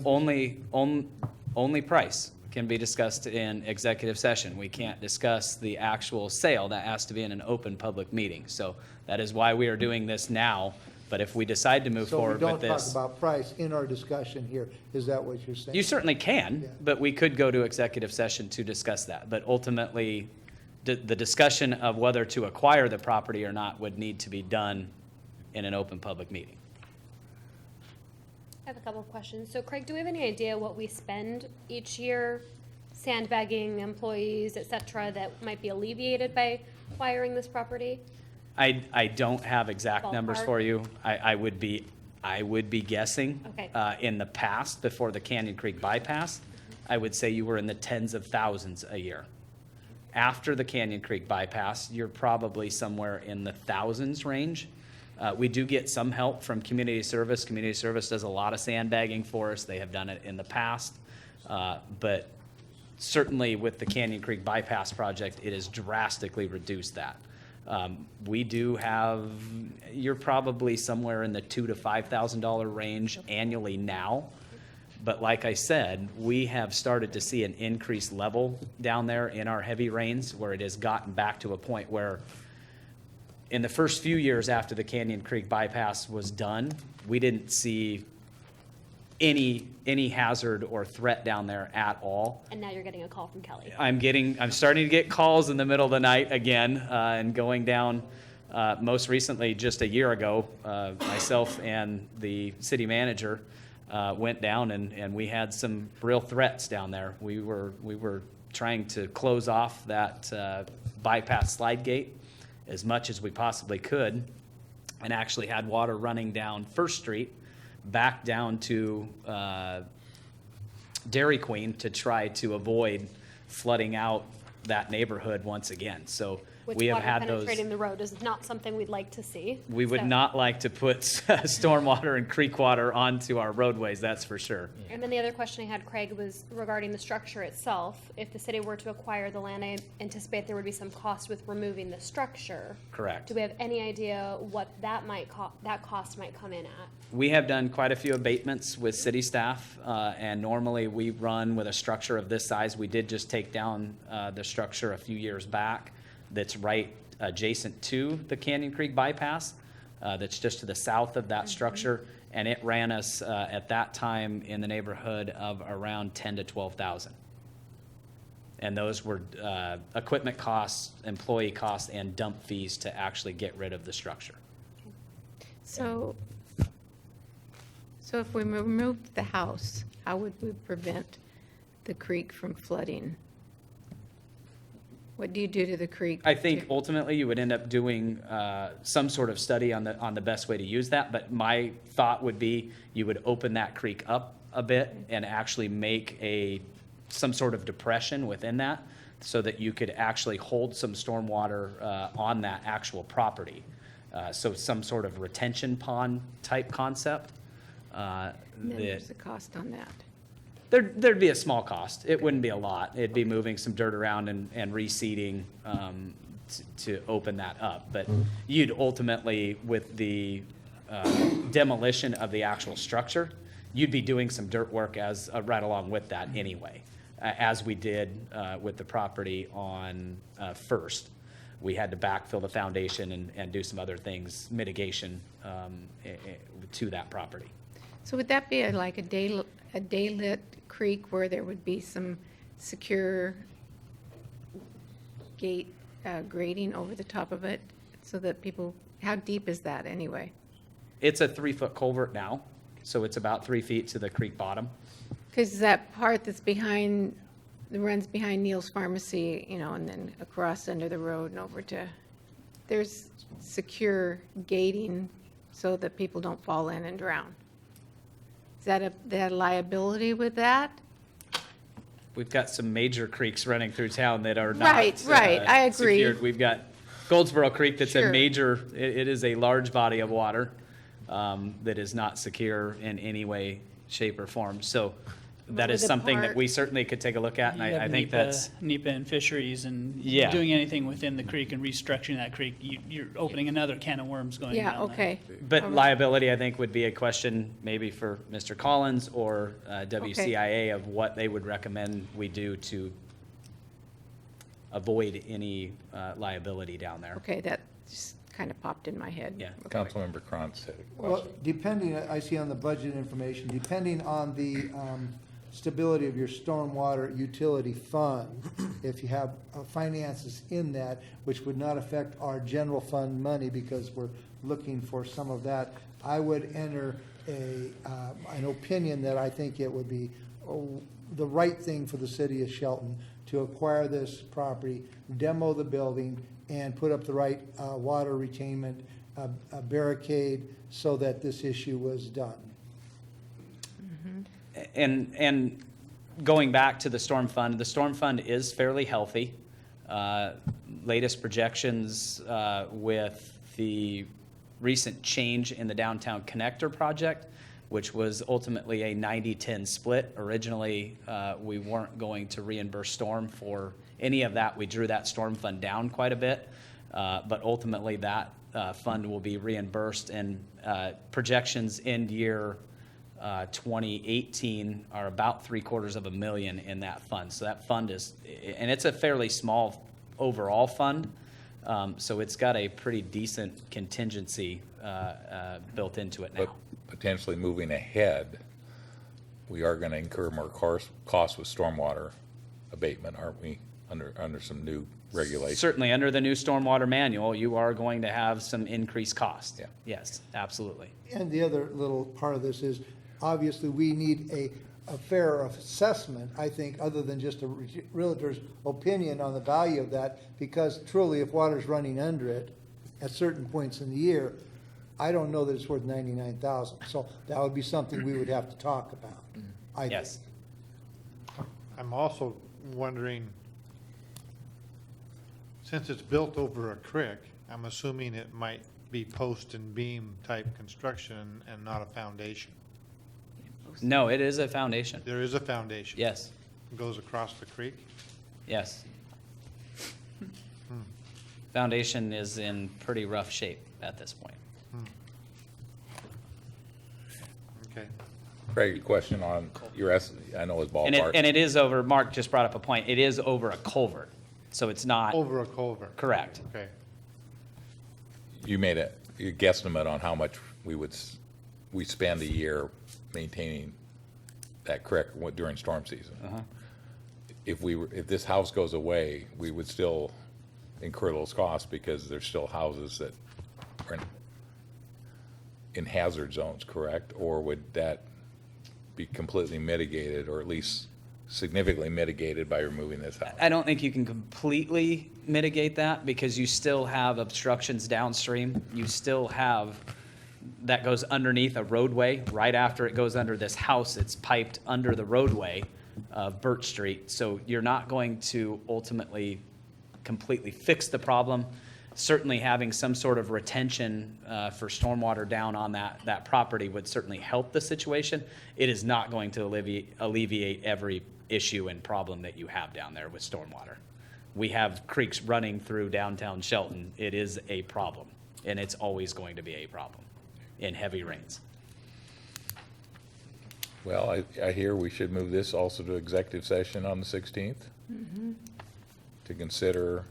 Only price can be discussed in executive session. We can't discuss the actual sale. That has to be in an open public meeting. So that is why we are doing this now. But if we decide to move forward with So we don't this. talk about price in our discussion here. Is that what you're saying? You certainly can, Yeah. but we could go to executive session to discuss that. But ultimately, the discussion of whether to acquire the property or not would need to be done in an open public meeting. I have a couple of questions. So Craig, do we have any idea what we spend each year sandbagging employees, et cetera, that might be alleviated by acquiring this property? I don't have exact numbers Ballpark? for you. I would be guessing. Okay. In the past, before the Canyon Creek bypass, I would say you were in the tens of thousands a year. After the Canyon Creek bypass, you're probably somewhere in the thousands range. We do get some help from community service. Community service does a lot of sandbagging for us. They have done it in the past. But certainly with the Canyon Creek bypass project, it has drastically reduced that. We do have, you're probably somewhere in the $2,000 to $5,000 range annually now. But like I said, we have started to see an increased level down there in our heavy rains where it has gotten back to a point where in the first few years after the Canyon Creek bypass was done, we didn't see any hazard or threat down there at all. And now you're getting a call from Kelly. I'm starting to get calls in the middle of the night again, and going down, most recently, just a year ago, myself and the city manager went down and we had some real threats down there. We were trying to close off that bypass slide gate as much as we possibly could, and actually had water running down First Street back down to Dairy Queen to try to avoid flooding out that neighborhood once again. So Which we have water had those. penetrating the road is not something we'd like to see. We would So- not like to put stormwater and creek water onto our roadways, that's for sure. And then the other question I had, Craig, was regarding the structure itself. If the city were to acquire the land, I anticipate there would be some cost with removing the structure. Correct. Do we have any idea what that cost might come in at? We have done quite a few abatements with city staff, and normally we run with a structure of this size. We did just take down the structure a few years back that's right adjacent to the Canyon Creek bypass, that's just to the south of that structure, and it ran us at that time in the neighborhood of around 10 to 12,000. And those were equipment costs, employee costs, and dump fees to actually get rid of the structure. So if we removed the house, how would we prevent the creek from flooding? What do you do to the creek? I think ultimately you would end up doing some sort of study on the best way to use that, but my thought would be you would open that creek up a bit and actually make some sort of depression within that so that you could actually hold some stormwater on that actual property. So some sort of retention pond type concept. And then there's a cost on that. There'd be a small cost. It wouldn't be a lot. It'd be moving some dirt around and reseeding to open that up. But you'd ultimately, with the demolition of the actual structure, you'd be doing some dirt work as right along with that anyway, as we did with the property on First. We had to backfill the foundation and do some other things, mitigation to that property. So would that be like a daylit creek where there would be some secure gate grading over the top of it so that people, how deep is that anyway? It's a 3-foot culvert now. so it's about 3 feet to the creek bottom. Because that part that's behind, that runs behind Neil's Pharmacy, you know, and then across under the road and over to, there's secure gating so that people don't fall in and drown. Is that a liability with that? We've got some major creeks running through town that are not. Right, I agree. secured. We've got Goldsboro Creek that's a Sure. major, it is a large body of water that is not secure in any way, shape, or form. So that is with the something that park- we certainly could take a look at, and You I have think NEPA that's, NEPA and fisheries and Yeah. doing anything within the creek and restructuring that creek, you're opening another can of worms going down Yeah, there. okay. but liability, I think, would be a question maybe for Mr. Collins or WCIA of what they would recommend we do to avoid any liability down there. Okay, that just kind of popped in my head. Yeah. Councilmember Krantz had a Well, question. depending, I see on the budget information, depending on the stability of your stormwater utility fund, if you have finances in that, which would not affect our general fund money because we're looking for some of that, I would enter an opinion that I think it would be the right thing for the city of Shelton to acquire this property, demo the building, and put up the right water retainment barricade so that this issue was done. And going back to the storm fund is fairly healthy. Latest projections with the recent change in the downtown connector project, which was ultimately a 90-10 split. Originally, we weren't going to reimburse storm for any of that. We drew that storm fund down quite a bit, but ultimately that fund will be reimbursed, and projections end year 2018 are about $750,000 in that fund. So that fund is, and it's a fairly small overall fund, so it's got a pretty decent contingency built into it now. But potentially moving ahead, we are going to incur more costs with stormwater abatement, aren't we, under some new regulations? Certainly, under the new stormwater manual, you are going to have some increased costs. Yeah. Yes, absolutely. And the other little part of this is, obviously, we need a fair assessment, I think, other than just a realtor's opinion on the value of that, because truly, if water's running under it at certain points in the year, I don't know that it's worth $99,000. So that would be something we would have to talk about, I think. Yes. I'm also wondering, since it's built over a creek, I'm assuming it might be post and beam type construction and not a foundation. No, it is a foundation. There is a foundation. Yes, It goes across the creek. yes. Foundation is in pretty rough shape at this point. Okay. Craig, a question on your I know it's And ballpark. it is over, Mark just brought up a point, it is over a culvert, so it's not, Over a culvert. correct. Okay. You made a guesstimate on how much we spend a year maintaining that creek during storm season. If this house goes away, we would still incur those costs because there's still houses that are in hazard zones, correct? Or would that be completely mitigated, or at least significantly mitigated by removing this house? I don't think you can completely mitigate that because you still have obstructions downstream. You still have, that goes underneath a roadway. Right after it goes under this house, it's piped under the roadway of Birch Street. So you're not going to ultimately completely fix the problem. Certainly having some sort of retention for stormwater down on that property would certainly help the situation. It is not going to alleviate every issue and problem that you have down there with stormwater. We have creeks running through downtown Shelton. It is a problem, and it's always going to be a problem in heavy rains. Well, I hear we should move this also to executive session on the 16th to consider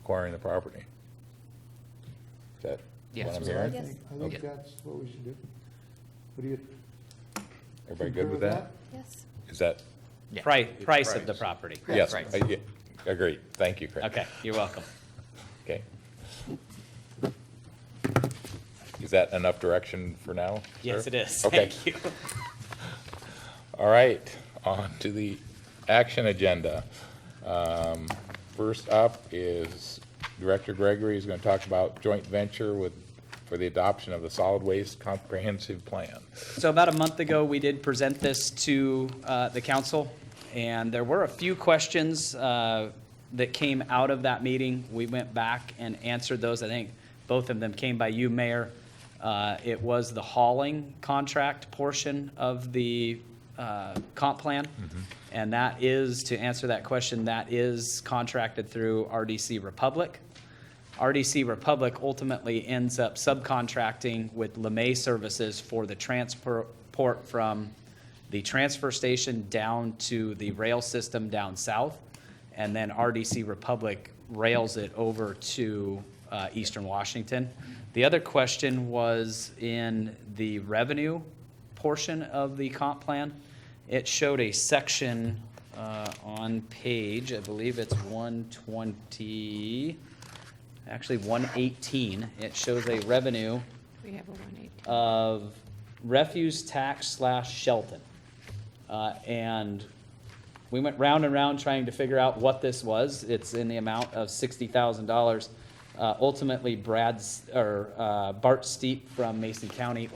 acquiring the property. Is that Yes. what I'm I hearing? think Okay. that's what we should do. What do you? Everybody concur good with that? Yes. Is that, Yeah. Price of the property. yes, Right. yeah, agreed. Thank you, Craig. Okay, you're welcome. Okay. Is that enough direction for now? Yes, sir? it is. Okay. Thank you. All right, on to the action agenda. First up is Director Gregory is going to talk about joint venture for the adoption of the solid waste comprehensive plan. So about a month ago, we did present this to the council, and there were a few questions that came out of that meeting. We went back and answered those. I think both of them came by you, Mayor. It was the hauling contract portion of the comp plan. And that is, to answer that question, that is contracted through RDC Republic. RDC Republic ultimately ends up subcontracting with LeMay Services for the transport from the transfer station down to the rail system down south. And then RDC Republic rails it over to Eastern Washington. The other question was in the revenue portion of the comp plan. It showed a section on page, I believe it's 120, actually 118. It shows a revenue We have a 118. of refuse tax / Shelton. And we went round and round trying to figure out what this was. It's in the amount of $60,000. Ultimately, Bart Steep from Mason County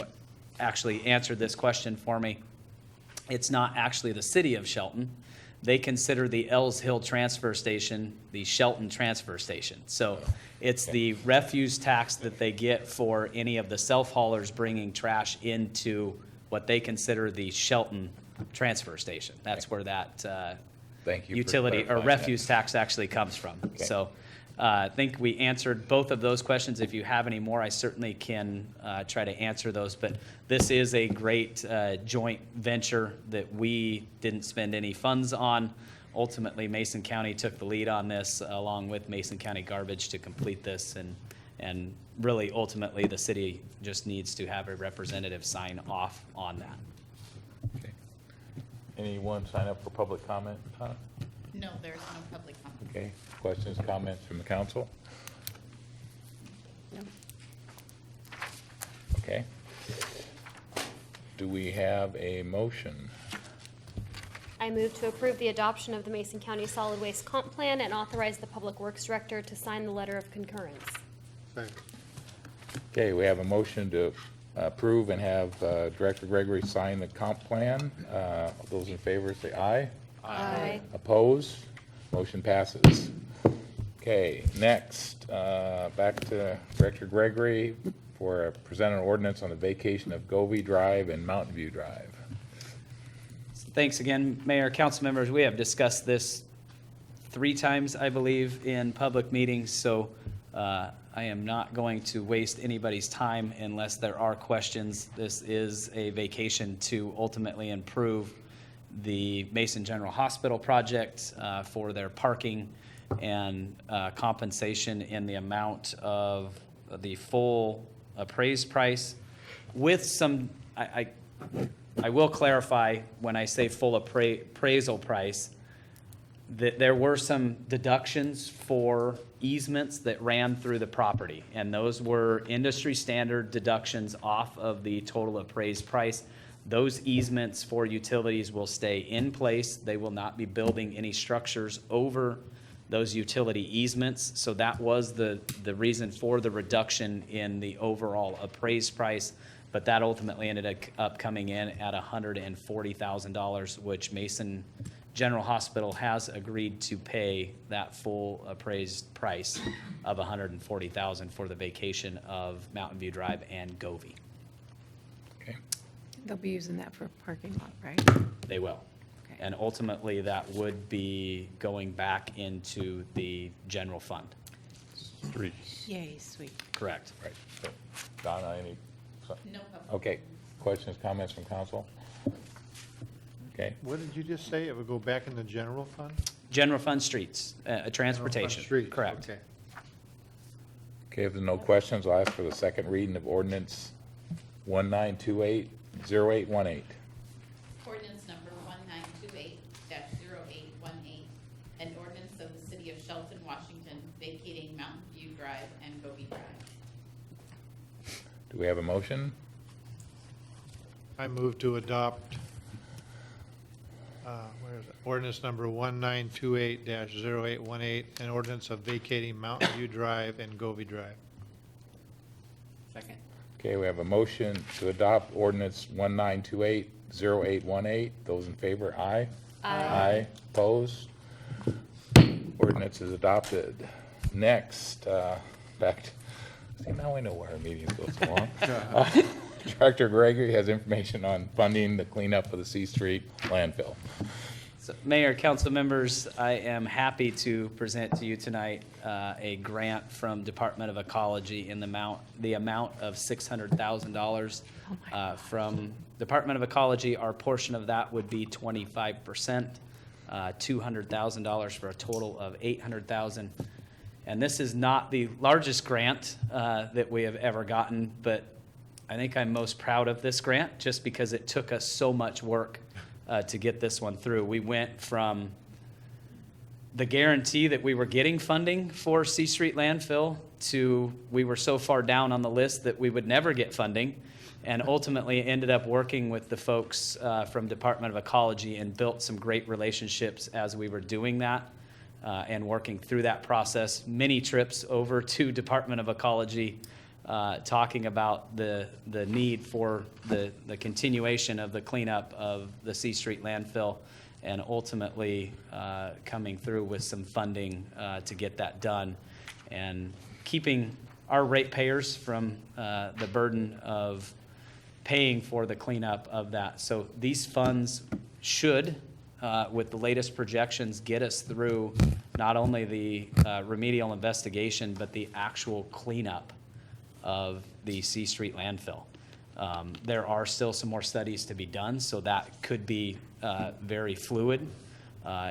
actually answered this question for me. It's not actually the city of Shelton. They consider the Ells Hill transfer station the Shelton transfer station. So it's the refuse tax that they get for any of the self-haulers bringing trash into what they consider the Shelton transfer station. That's where that Thank you for utility or clarifying refuse tax actually comes from. Okay. So I think we answered both of those questions. If you have any more, I certainly can try to answer those. But this is a great joint venture that we didn't spend any funds on. Ultimately, Mason County took the lead on this along with Mason County Garbage to complete this. And really, ultimately, the city just needs to have a representative sign off on that. Okay. Anyone sign up for public comment, Todd? No, there's no public comment. Okay, questions, comments from the council? No. Okay. Do we have a motion? I move to approve the adoption of the Mason County Solid Waste Comp Plan and authorize the Public Works Director to sign the letter of concurrence. Second. Okay, we have a motion to approve and have Director Gregory sign the comp plan. Those in favor say aye. Aye. Opposed? Motion passes. Okay, next, back to Director Gregory for present an ordinance on the vacation of Govey Drive and Mountain View Drive. Thanks again, Mayor, council members. We have discussed this 3 times, I believe, in public meetings, so I am not going to waste anybody's time unless there are questions. This is a vacation to ultimately improve the Mason General Hospital project for their parking and compensation in the amount of the full appraised price with some, I will clarify when I say full appraisal price, that there were some deductions for easements that ran through the property. And those were industry standard deductions off of the total appraised price. Those easements for utilities will stay in place. They will not be building any structures over those utility easements. So that was the reason for the reduction in the overall appraised price. But that ultimately ended up coming in at $140,000, which Mason General Hospital has agreed to pay that full appraised price of $140,000 for the vacation of Mountain View Drive and Govey. Okay. They'll be using that for a parking lot, right? They will. Okay. And ultimately, that would be going back into the general fund. Streets. Yay, sweet. Correct. Right. So, Donna, any? No public. Okay. Questions, comments from council? Okay. What did you just say? It would go back in the general fund? General fund streets, transportation. Streets, Correct. okay. Okay, if there's no questions, I'll ask for the second reading of ordinance 1928-0818. Ordinance number 1928-0818, an ordinance of the city of Shelton, Washington, vacating Mountain View Drive and Govey Drive. Do we have a motion? I move to adopt, where is it? Ordinance number 1928-0818, an ordinance of vacating Mountain View Drive and Govey Drive. Second. Okay, we have a motion to adopt ordinance 1928-0818. Those in favor, aye. Aye. Opposed? Ordinance is adopted. Next, back to, see, now I know why our meetings go so long. Director Gregory has information on funding the cleanup of the C Street landfill. So, Mayor, council members, I am happy to present to you tonight a grant from Department of Ecology in the amount of $600,000. From Department of Ecology, our portion of that would be 25%, $200,000 for a total of $800,000. And this is not the largest grant that we have ever gotten, but I think I'm most proud of this grant just because it took us so much work to get this one through. We went from the guarantee that we were getting funding for C Street landfill to we were so far down on the list that we would never get funding, and ultimately ended up working with the folks from Department of Ecology and built some great relationships as we were doing that and working through that process. Many trips over to Department of Ecology talking about the need for the continuation of the cleanup of the C Street landfill, and ultimately coming through with some funding to get that done, and keeping our ratepayers from the burden of paying for the cleanup of that. So these funds should, with the latest projections, get us through not only the remedial investigation, but the actual cleanup of the C Street landfill. There are still some more studies to be done, so that could be very fluid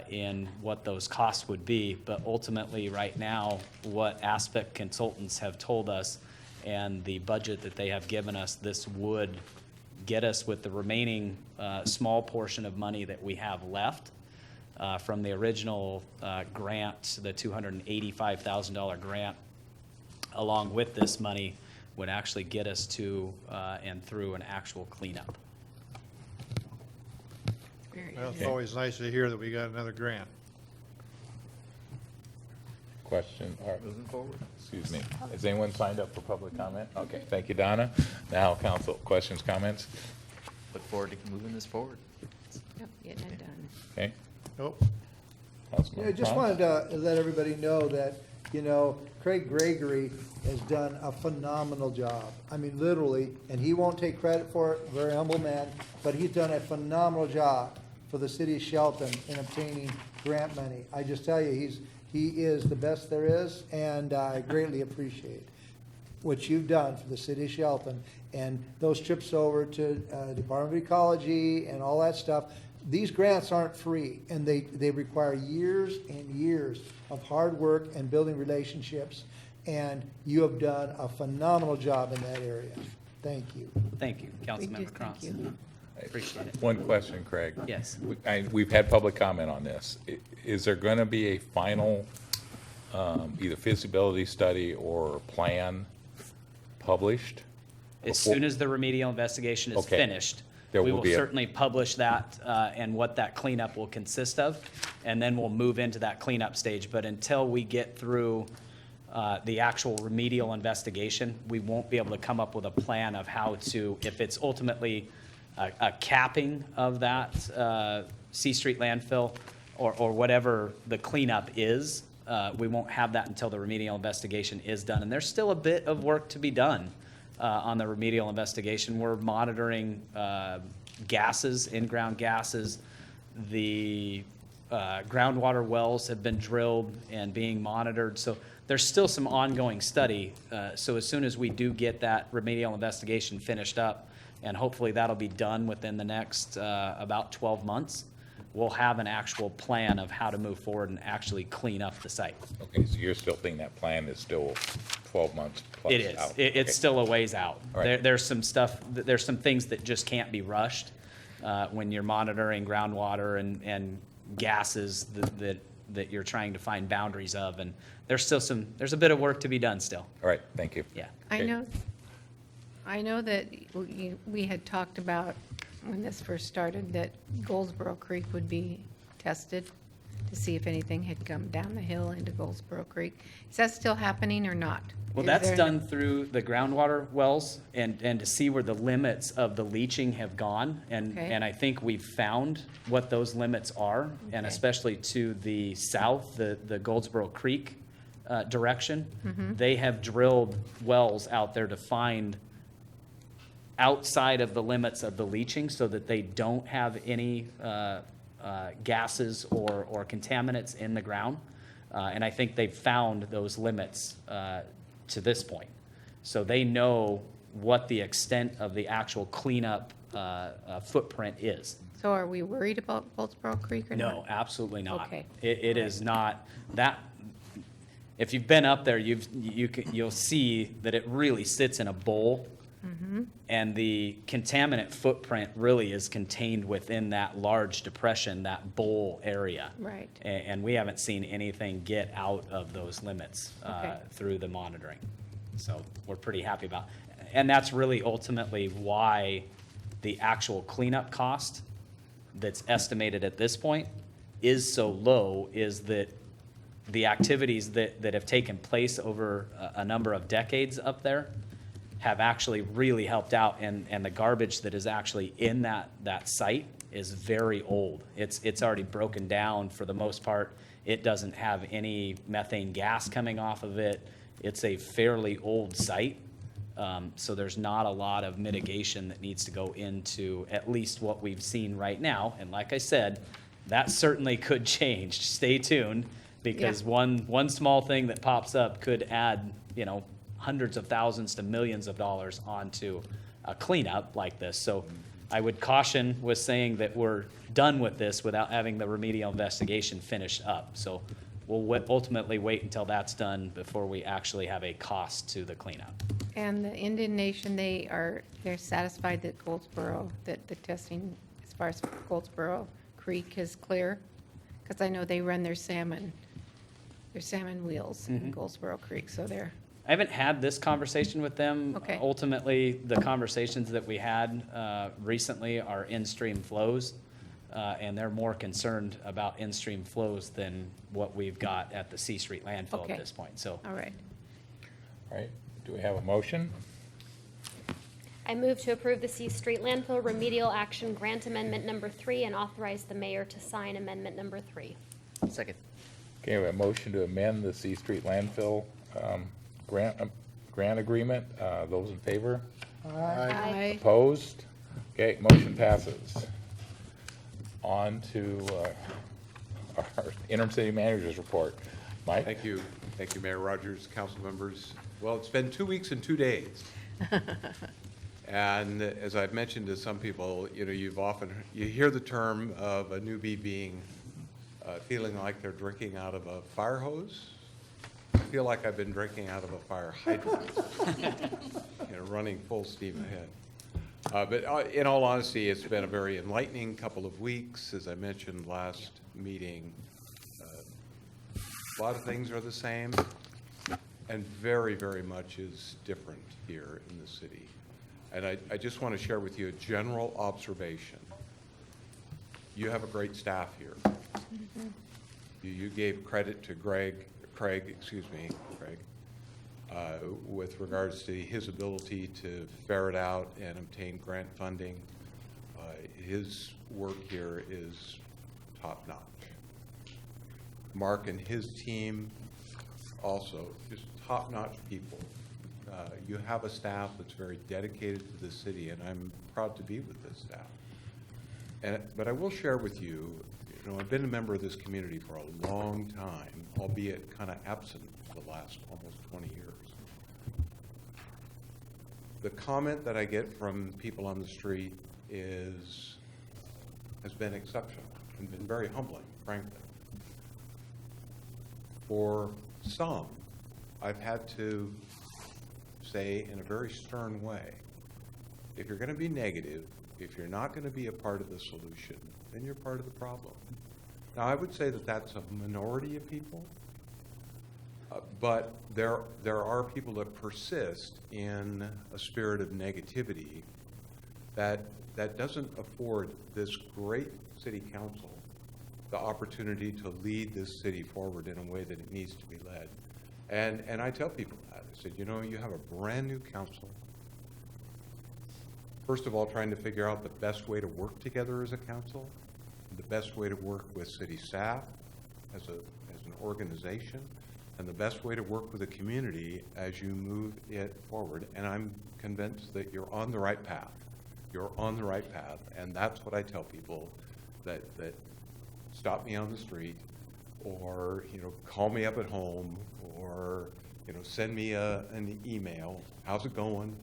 in what those costs would be. But ultimately, right now, what Aspect Consultants have told us and the budget that they have given us, this would get us with the remaining small portion of money that we have left from the original grant, the $285,000 grant, along with this money, would actually get us to and through an actual cleanup. Well, it's always nice to hear that we got another grant. Question, or, excuse me, has anyone signed up for public comment? Okay, thank you, Donna. Now, council, questions, comments? Look forward to moving this forward. Yep, getting it done. Okay. Nope. Councilman Yeah, I just Franz? wanted to let everybody know that, you know, Craig Gregory has done a phenomenal job. I mean, literally, and he won't take credit for it, very humble man, but he's done a phenomenal job for the city of Shelton in obtaining grant money. I just tell you, he is the best there is, and I greatly appreciate what you've done for the city of Shelton. And those trips over to Department of Ecology and all that stuff, these grants aren't free, and they require years and years of hard work and building relationships, and you have done a phenomenal job in that area. Thank you. Thank you, We do Councilmember thank Krantz. you. Appreciate it. One question, Craig. Yes. We've had public comment on this. Is there going to be a final, either feasibility study or plan published? As soon as the remedial investigation is Okay. finished, There we will will be a- certainly publish that and what that cleanup will consist of, and then we'll move into that cleanup stage. But until we get through the actual remedial investigation, we won't be able to come up with a plan of how to, if it's ultimately a capping of that C Street landfill or whatever the cleanup is, we won't have that until the remedial investigation is done. And there's still a bit of work to be done on the remedial investigation. We're monitoring gases, in-ground gases. The groundwater wells have been drilled and being monitored. So there's still some ongoing study. So as soon as we do get that remedial investigation finished up, and hopefully that'll be done within the next about 12 months, we'll have an actual plan of how to move forward and actually clean up the site. Okay, so you're still thinking that plan is still 12 months plus It is. out? It's Okay. still a ways out. All right. There's some stuff, there's some things that just can't be rushed when you're monitoring groundwater and gases that you're trying to find boundaries of. And there's a bit of work to be done still. All right, thank you. Yeah. I Okay. know, I know that we had talked about, when this first started, that Goldsboro Creek would be tested to see if anything had come down the hill into Goldsboro Creek. Is that still happening or not? Well, Is that's there- done through the groundwater wells and to see where the limits of the leaching have gone. Okay. And I think we've found what those limits are, and Okay. especially to the south, the Goldsboro Creek direction. Mm-hmm. They have drilled wells out there to find outside of the limits of the leaching so that they don't have any gases or contaminants in the ground. And I think they've found those limits to this point. So they know what the extent of the actual cleanup footprint is. So are we worried about Goldsboro Creek or not? No, absolutely not. Okay. It is not, that, if you've been up there, you'll see that it really sits in a bowl. Mm-hmm. And the contaminant footprint really is contained within that large depression, that bowl area. Right. And we haven't seen anything get out of those limits Okay. through the monitoring. So we're pretty happy about, and that's really ultimately why the actual cleanup cost that's estimated at this point is so low, is that the activities that have taken place over a number of decades up there have actually really helped out, and the garbage that is actually in that site is very old. It's already broken down for the most part. It doesn't have any methane gas coming off of it. It's a fairly old site, so there's not a lot of mitigation that needs to go into at least what we've seen right now. And like I said, that certainly could change. Stay tuned, because one small thing that pops up could add, hundreds of thousands to millions of dollars onto a cleanup like this. So I would caution with saying that we're done with this without having the remedial investigation finished up. So we'll ultimately wait until that's done before we actually have a cost to the cleanup. And the Indian Nation, they're satisfied that Goldsboro, that the testing as far as Goldsboro Creek is clear? Because I know they run their salmon wheels in Goldsboro Creek, so they're, I haven't had this conversation with them. Okay. Ultimately, the conversations that we had recently are in-stream flows, and they're more concerned about in-stream flows than what we've got at the C Street landfill Okay. at this point. So all right. All right, do we have a motion? I move to approve the C Street Landfill Remedial Action Grant Amendment Number 3 and authorize the mayor to sign Amendment Number 3. Second. Okay, we have a motion to amend the C Street landfill grant agreement. Those in favor? Aye. Opposed? Okay, motion passes. On to our interim city manager's report. Mike? Thank you, Mayor Rogers, council members. Well, it's been 2 weeks and 2 days. And as I've mentioned to some people, you hear the term of a newbie being, feeling like they're drinking out of a fire hose. I feel like I've been drinking out of a fire hydrant, running full steam ahead. But in all honesty, it's been a very enlightening couple of weeks. As I mentioned last meeting, a lot of things are the same, and very, very much is different here in the city. And I just want to share with you a general observation. You have a great staff here. You gave credit to Craig, with regards to his ability to ferret out and obtain grant funding. His work here is top-notch. Mark and his team also, just top-notch people. You have a staff that's very dedicated to the city, and I'm proud to be with this staff. But I will share with you, I've been a member of this community for a long time, albeit kind of absent for the last almost 20 years. The comment that I get from people on the street has been exceptional and been very humbling, frankly. For some, I've had to say in a very stern way, if you're going to be negative, if you're not going to be a part of the solution, then you're part of the problem. Now, I would say that that's a minority of people, But there are people that persist in a spirit of negativity that doesn't afford this great city council the opportunity to lead this city forward in a way that it needs to be led. And I tell people that. I said, you know, you have a brand-new council. First of all, trying to figure out the best way to work together as a council, the best way to work with city staff as an organization, and the best way to work with the community as you move it forward. And I'm convinced that you're on the right path. You're on the right path, and that's what I tell people that stop me on the street, or call me up at home, or send me an email. How's it going?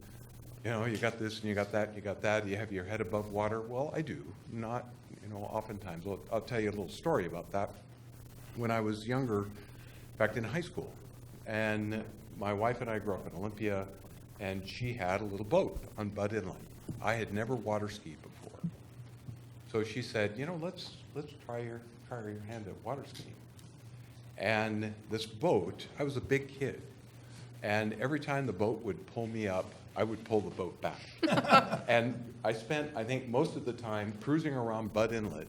You got this and you got that, and you got that. You have your head above water. Well, I do. Not oftentimes. I'll tell you a little story about that. When I was younger, in fact, in high school, and my wife and I grew up in Olympia, and she had a little boat on Bud Inlet. I had never water skied before, so she said, let's try your hand at water skiing. And this boat, I was a big kid, and every time the boat would pull me up, I would pull the boat back. And I spent, I think, most of the time cruising around Bud Inlet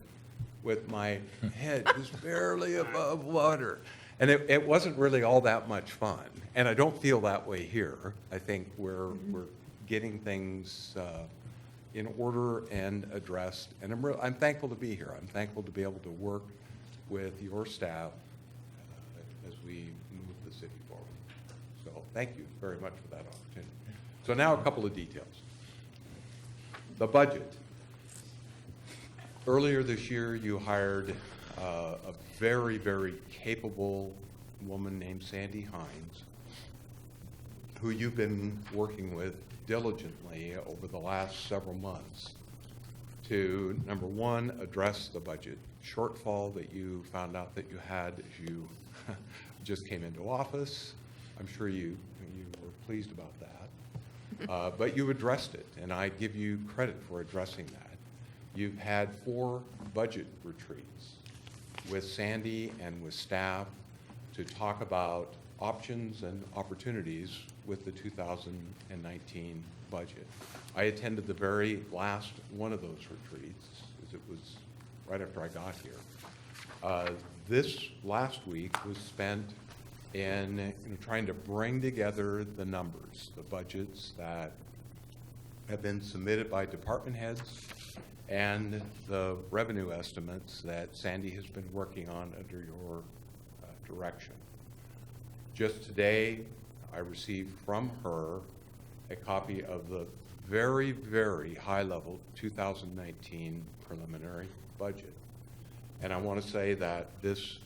with my head just barely above water. And it wasn't really all that much fun. And I don't feel that way here. I think we're getting things in order and addressed. And I'm thankful to be here. I'm thankful to be able to work with your staff as we move the city forward. So thank you very much for that opportunity. So now a couple of details. The budget. Earlier this year, you hired a very, very capable woman named Sandy Hines, who you've been working with diligently over the last several months to, number one, address the budget shortfall that you found out that you had as you just came into office. I'm sure you were pleased about that. But you addressed it, and I give you credit for addressing that. You've had 4 budget retreats with Sandy and with staff to talk about options and opportunities with the 2019 budget. I attended the very last one of those retreats, as it was right after I got here. This last week was spent in trying to bring together the numbers, the budgets that have been submitted by department heads, and the revenue estimates that Sandy has been working on under your direction. Just today, I received from her a copy of the very, very high-level 2019 preliminary budget. And I want to say that this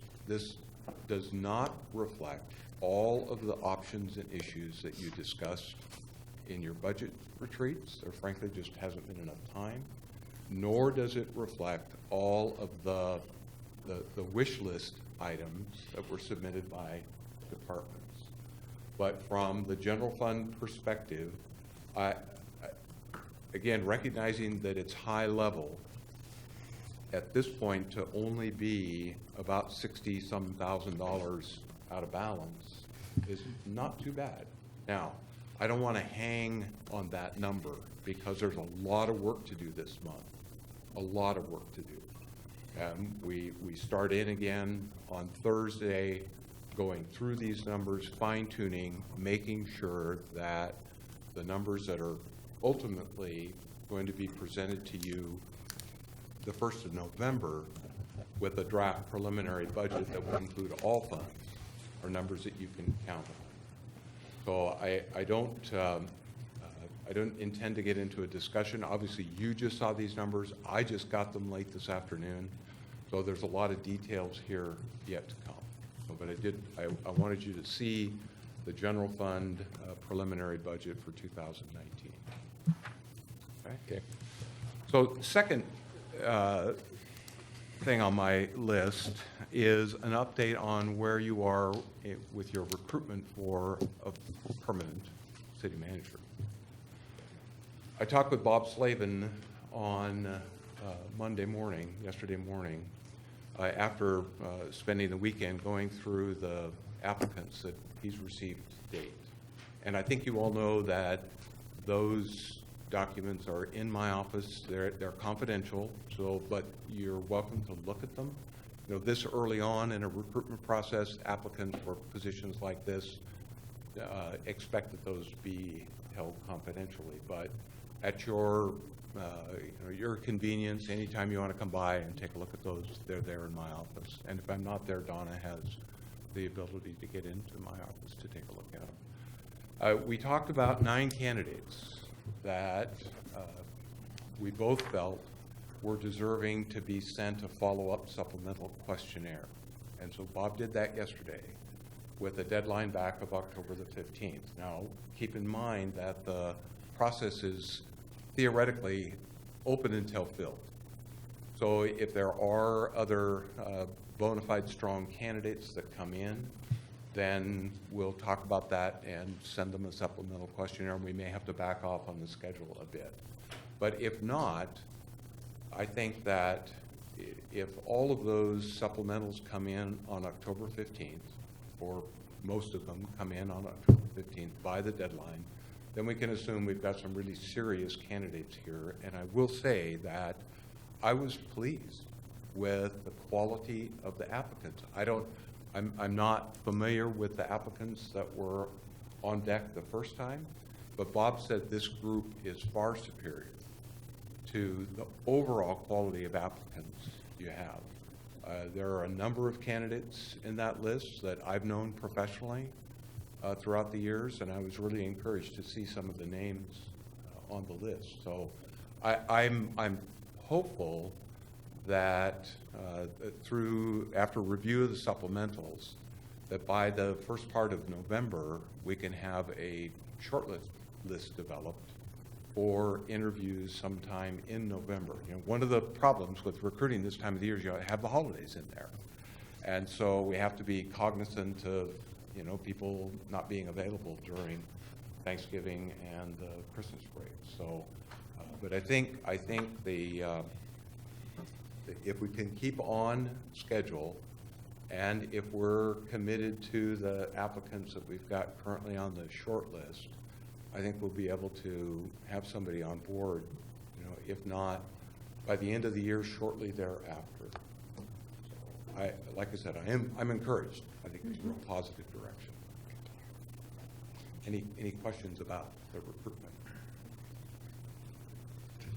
does not reflect all of the options and issues that you discussed in your budget retreats. There frankly just hasn't been enough time, nor does it reflect all of the wish list items that were submitted by departments. But from the general fund perspective, again, recognizing that it's high level, at this point to only be about $60-some thousand out of balance is not too bad. Now, I don't want to hang on that number because there's a lot of work to do this month, a lot of work to do. We start in again on Thursday, going through these numbers, fine-tuning, making sure that the numbers that are ultimately going to be presented to you the 1st of November with a draft preliminary budget that will include all funds are numbers that you can count on. So I don't intend to get into a discussion. Obviously, you just saw these numbers. I just got them late this afternoon. So there's a lot of details here yet to come. But I wanted you to see the general fund preliminary budget for 2019. Okay. So second thing on my list is an update on where you are with your recruitment for a permanent city manager. I talked with Bob Slavin on yesterday morning, after spending the weekend going through the applicants that he's received to date. And I think you all know that those documents are in my office. They're confidential, but you're welcome to look at them. You know, this early on in a recruitment process, applicants for positions like this expect that those be held confidentially. But at your your convenience, anytime you want to come by and take a look at those, they're there in my office. And if I'm not there, Donna has the ability to get into my office to take a look at them. We talked about 9 candidates that we both felt were deserving to be sent a follow-up supplemental questionnaire. And so Bob did that yesterday with a deadline back of October the 15th. Now, keep in mind that the process is theoretically open until filled. So if there are other bona fide strong candidates that come in, then we'll talk about that and send them a supplemental questionnaire, and we may have to back off on the schedule a bit. But if not, I think that if all of those supplementals come in on October 15th, or most of them come in on October 15th by the deadline, then we can assume we've got some really serious candidates here. And I will say that I was pleased with the quality of the applicants. I'm not familiar with the applicants that were on deck the first time, but Bob said this group is far superior to the overall quality of applicants you have. There are a number of candidates in that list that I've known professionally throughout the years, and I was really encouraged to see some of the names on the list. So I'm hopeful that after review of the supplementals, that by the first part of November, we can have a shortlist list developed for interviews sometime in November. You know, one of the problems with recruiting this time of the year is you have the holidays in there. And so we have to be cognizant of, you know, people not being available during Thanksgiving and Christmas break. So, but I think if we can keep on schedule, and if we're committed to the applicants that we've got currently on the short list, I think we'll be able to have somebody on board, you know, if not by the end of the year, shortly thereafter. So like I said, I'm encouraged. I think it's a real positive direction. Any questions about the recruitment?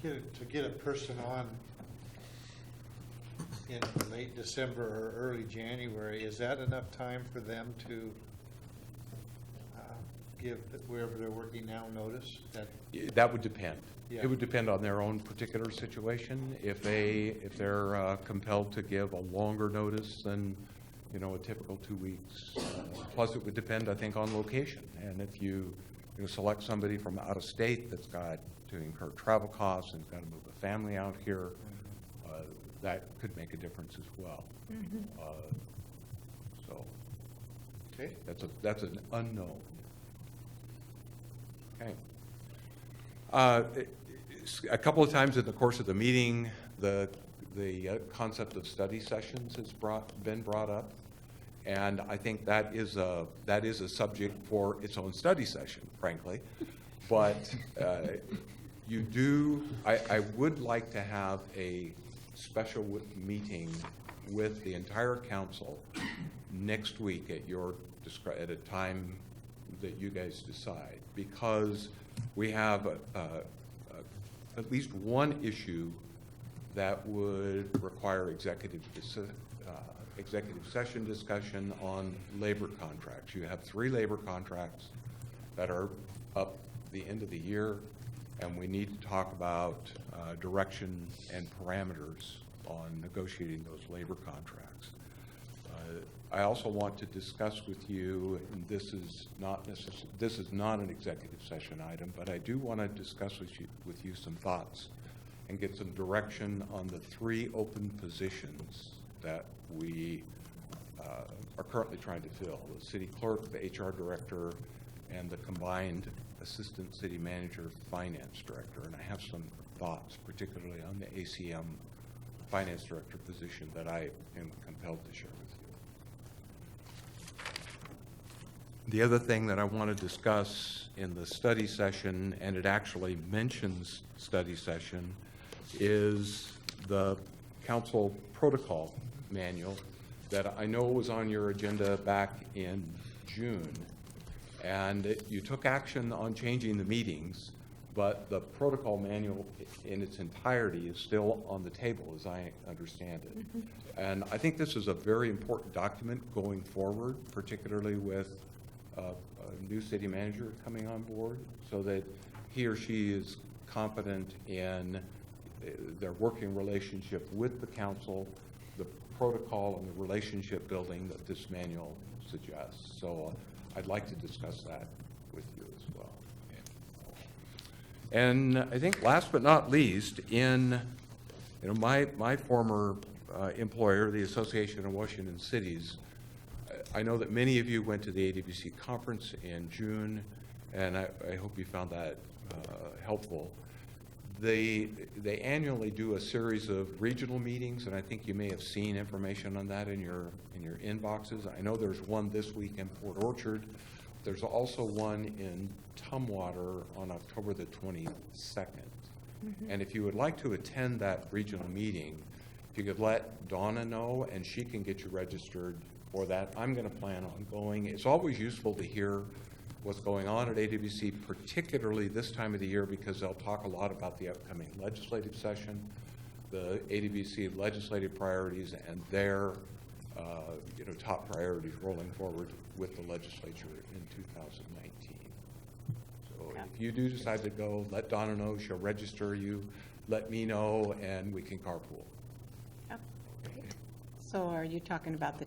To get a person on in late December or early January, is that enough time for them to give wherever they're working now notice? That would depend. Yeah. It would depend on their own particular situation. If they're compelled to give a longer notice than, you know, a typical 2 weeks. Plus, it would depend, I think, on location. And if you select somebody from out of state that's got to incur travel costs and got to move a family out here, that could make a difference as well. So, okay, that's an unknown. Okay. A couple of times in the course of the meeting, the concept of study sessions has been brought up, and I think that is a subject for its own study session, frankly. But I would like to have a special meeting with the entire council next week at a time that you guys decide, because we have at least one issue that would require executive session discussion on labor contracts. You have 3 labor contracts that are up the end of the year, and we need to talk about direction and parameters on negotiating those labor contracts. I also want to discuss with you, and this is not an executive session item, but I do want to discuss with you some thoughts and get some direction on the 3 open positions that we are currently trying to fill: the city clerk, the HR director, and the combined assistant city manager finance director. And I have some thoughts, particularly on the ACM finance director position, that I am compelled to share with The other thing that I want to discuss in the study session, and it actually mentions study session, is the council protocol manual that I know was on your agenda back in June. And you took action on changing the meetings, but the protocol manual in its entirety is still on the table, as I understand it. And I think this is a very important document going forward, particularly with a new city manager coming on board, so that he or she is confident in their working relationship with the council, the protocol and the relationship building that this manual suggests. So I'd like to discuss that with you as well. And I think last but not least, in my former employer, the Association of Washington Cities, I know that many of you went to the AWC conference in June, and I hope you found that helpful. They annually do a series of regional meetings, and I think you may have seen information on that in your inboxes. I know there's one this week in Port Orchard. There's also one in Tumwater on October the 22nd. And if you would like to attend that regional meeting, if you could let Donna know, and she can get you registered for that. I'm going to plan on going. It's always useful to hear what's going on at AWC, particularly this time of the year, because they'll talk a lot about the upcoming legislative session, the AWC legislative priorities, and their top priorities rolling forward with the legislature in 2019. So if you do decide to go, let Donna know. She'll register you. Let me know, and we can carpool. Yep. So are you talking about the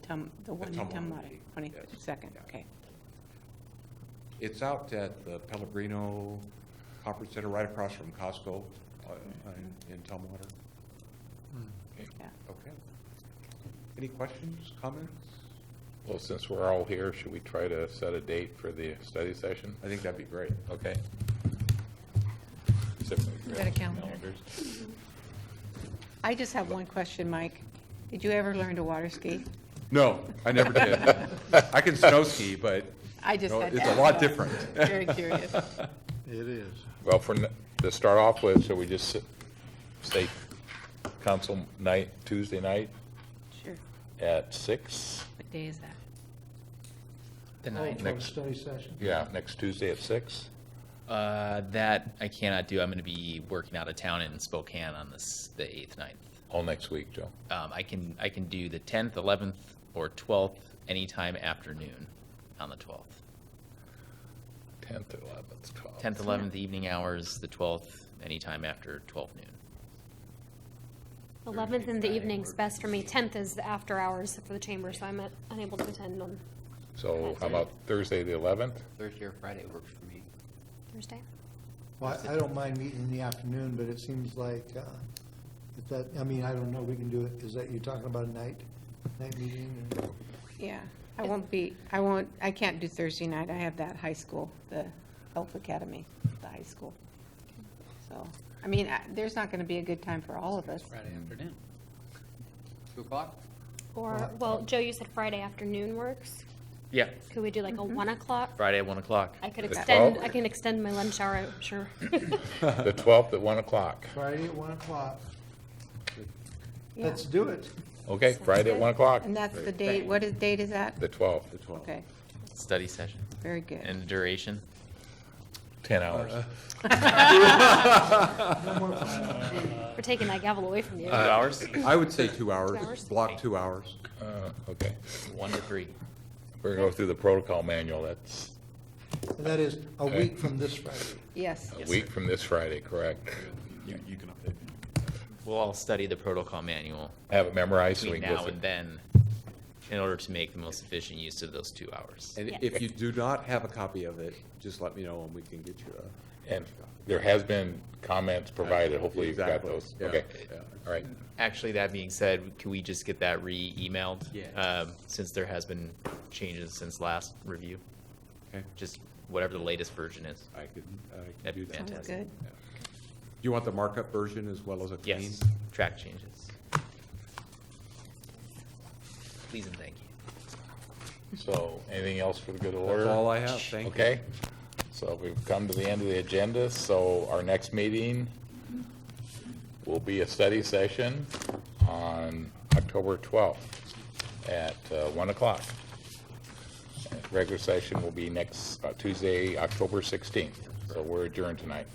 one in Tumwater, 22nd? Yeah. Okay. It's out at the Pellegrino Conference Center, right across from Costco in Tumwater. Yeah. Okay. Any questions, comments? Well, since we're all here, should we try to set a date for the study session? I think that'd be great. Okay. Got a calendar. I just have one question, Mike. Did you ever learn to water ski? No, I never did. I can snow ski, but I just had it's to a ask. lot different. Very curious. It is. Well, to start off with, shall we just say council night, Tuesday night Sure. at 6? What day is that? The ninth. For a study session. Yeah, next Tuesday at 6? That I cannot do. I'm going to be working out of town in Spokane on the 8th, 9th. All next week, Joe. I can do the 10th, 11th, or 12th anytime afternoon on the 12th. 10th, 11th, 12th. 10th, 11th evening hours, the 12th anytime after 12 noon. 11th in the evening's best for me. 10th is the after hours for the chamber, so I'm unable to attend on So how about Thursday, the 11th? Thursday or Friday works for me. Thursday. Well, I don't mind meeting in the afternoon, but it seems like, if that, I mean, I don't know, we can do it. Is that, you're talking about a night meeting? Or? Yeah. I can't do Thursday night. I have that high school, the Health Academy, the high school. So, I mean, there's not going to be a good time for all of us. Friday afternoon. 2 o'clock? Or, well, Joe, you said Friday afternoon works. Yeah, Could we do like a 1 o'clock? Friday at 1 o'clock. I could The extend. 12th? I can extend my lunch hour. I'm sure. The 12th at 1 o'clock. Friday at 1 o'clock. Yeah. Let's do it. Okay, Friday at 1 o'clock, And that's the date. What date is that? the 12th, Okay, Study session. very good. And duration. 10 hours. We're taking that gavel away from you. 2 hours. I would say 2 hours. 2 hours? Block 2 hours. Okay. 1 to 3. We're going to go through the protocol manual. That's And that is a week from this Friday. Yes. a week from this Friday, correct? You can update me. We'll all study the protocol manual Have it memorized so we between can now go and through. then in order to make the most efficient use of those 2 hours. And Yeah. if you do not have a copy of it, just let me know and we can get you a. And there has been comments provided. Hopefully you've got Exactly. those. Yeah, Okay, yeah. all right. Actually, that being said, can we just get that re-emailed? Yeah. Since there has been changes since last review. Okay. Just whatever the latest version is. I can That'd do be that. Sounds fantastic. good. Do you want the markup version as well as a clean? Yes, track changes. Please and thank you. So anything else for the good of order? That's all I have, thank you. Okay, so we've come to the end of the agenda, so our next meeting will be a study session on October 12th at 1 o'clock. Regular session will be next Tuesday, October 16th, so we're adjourned tonight.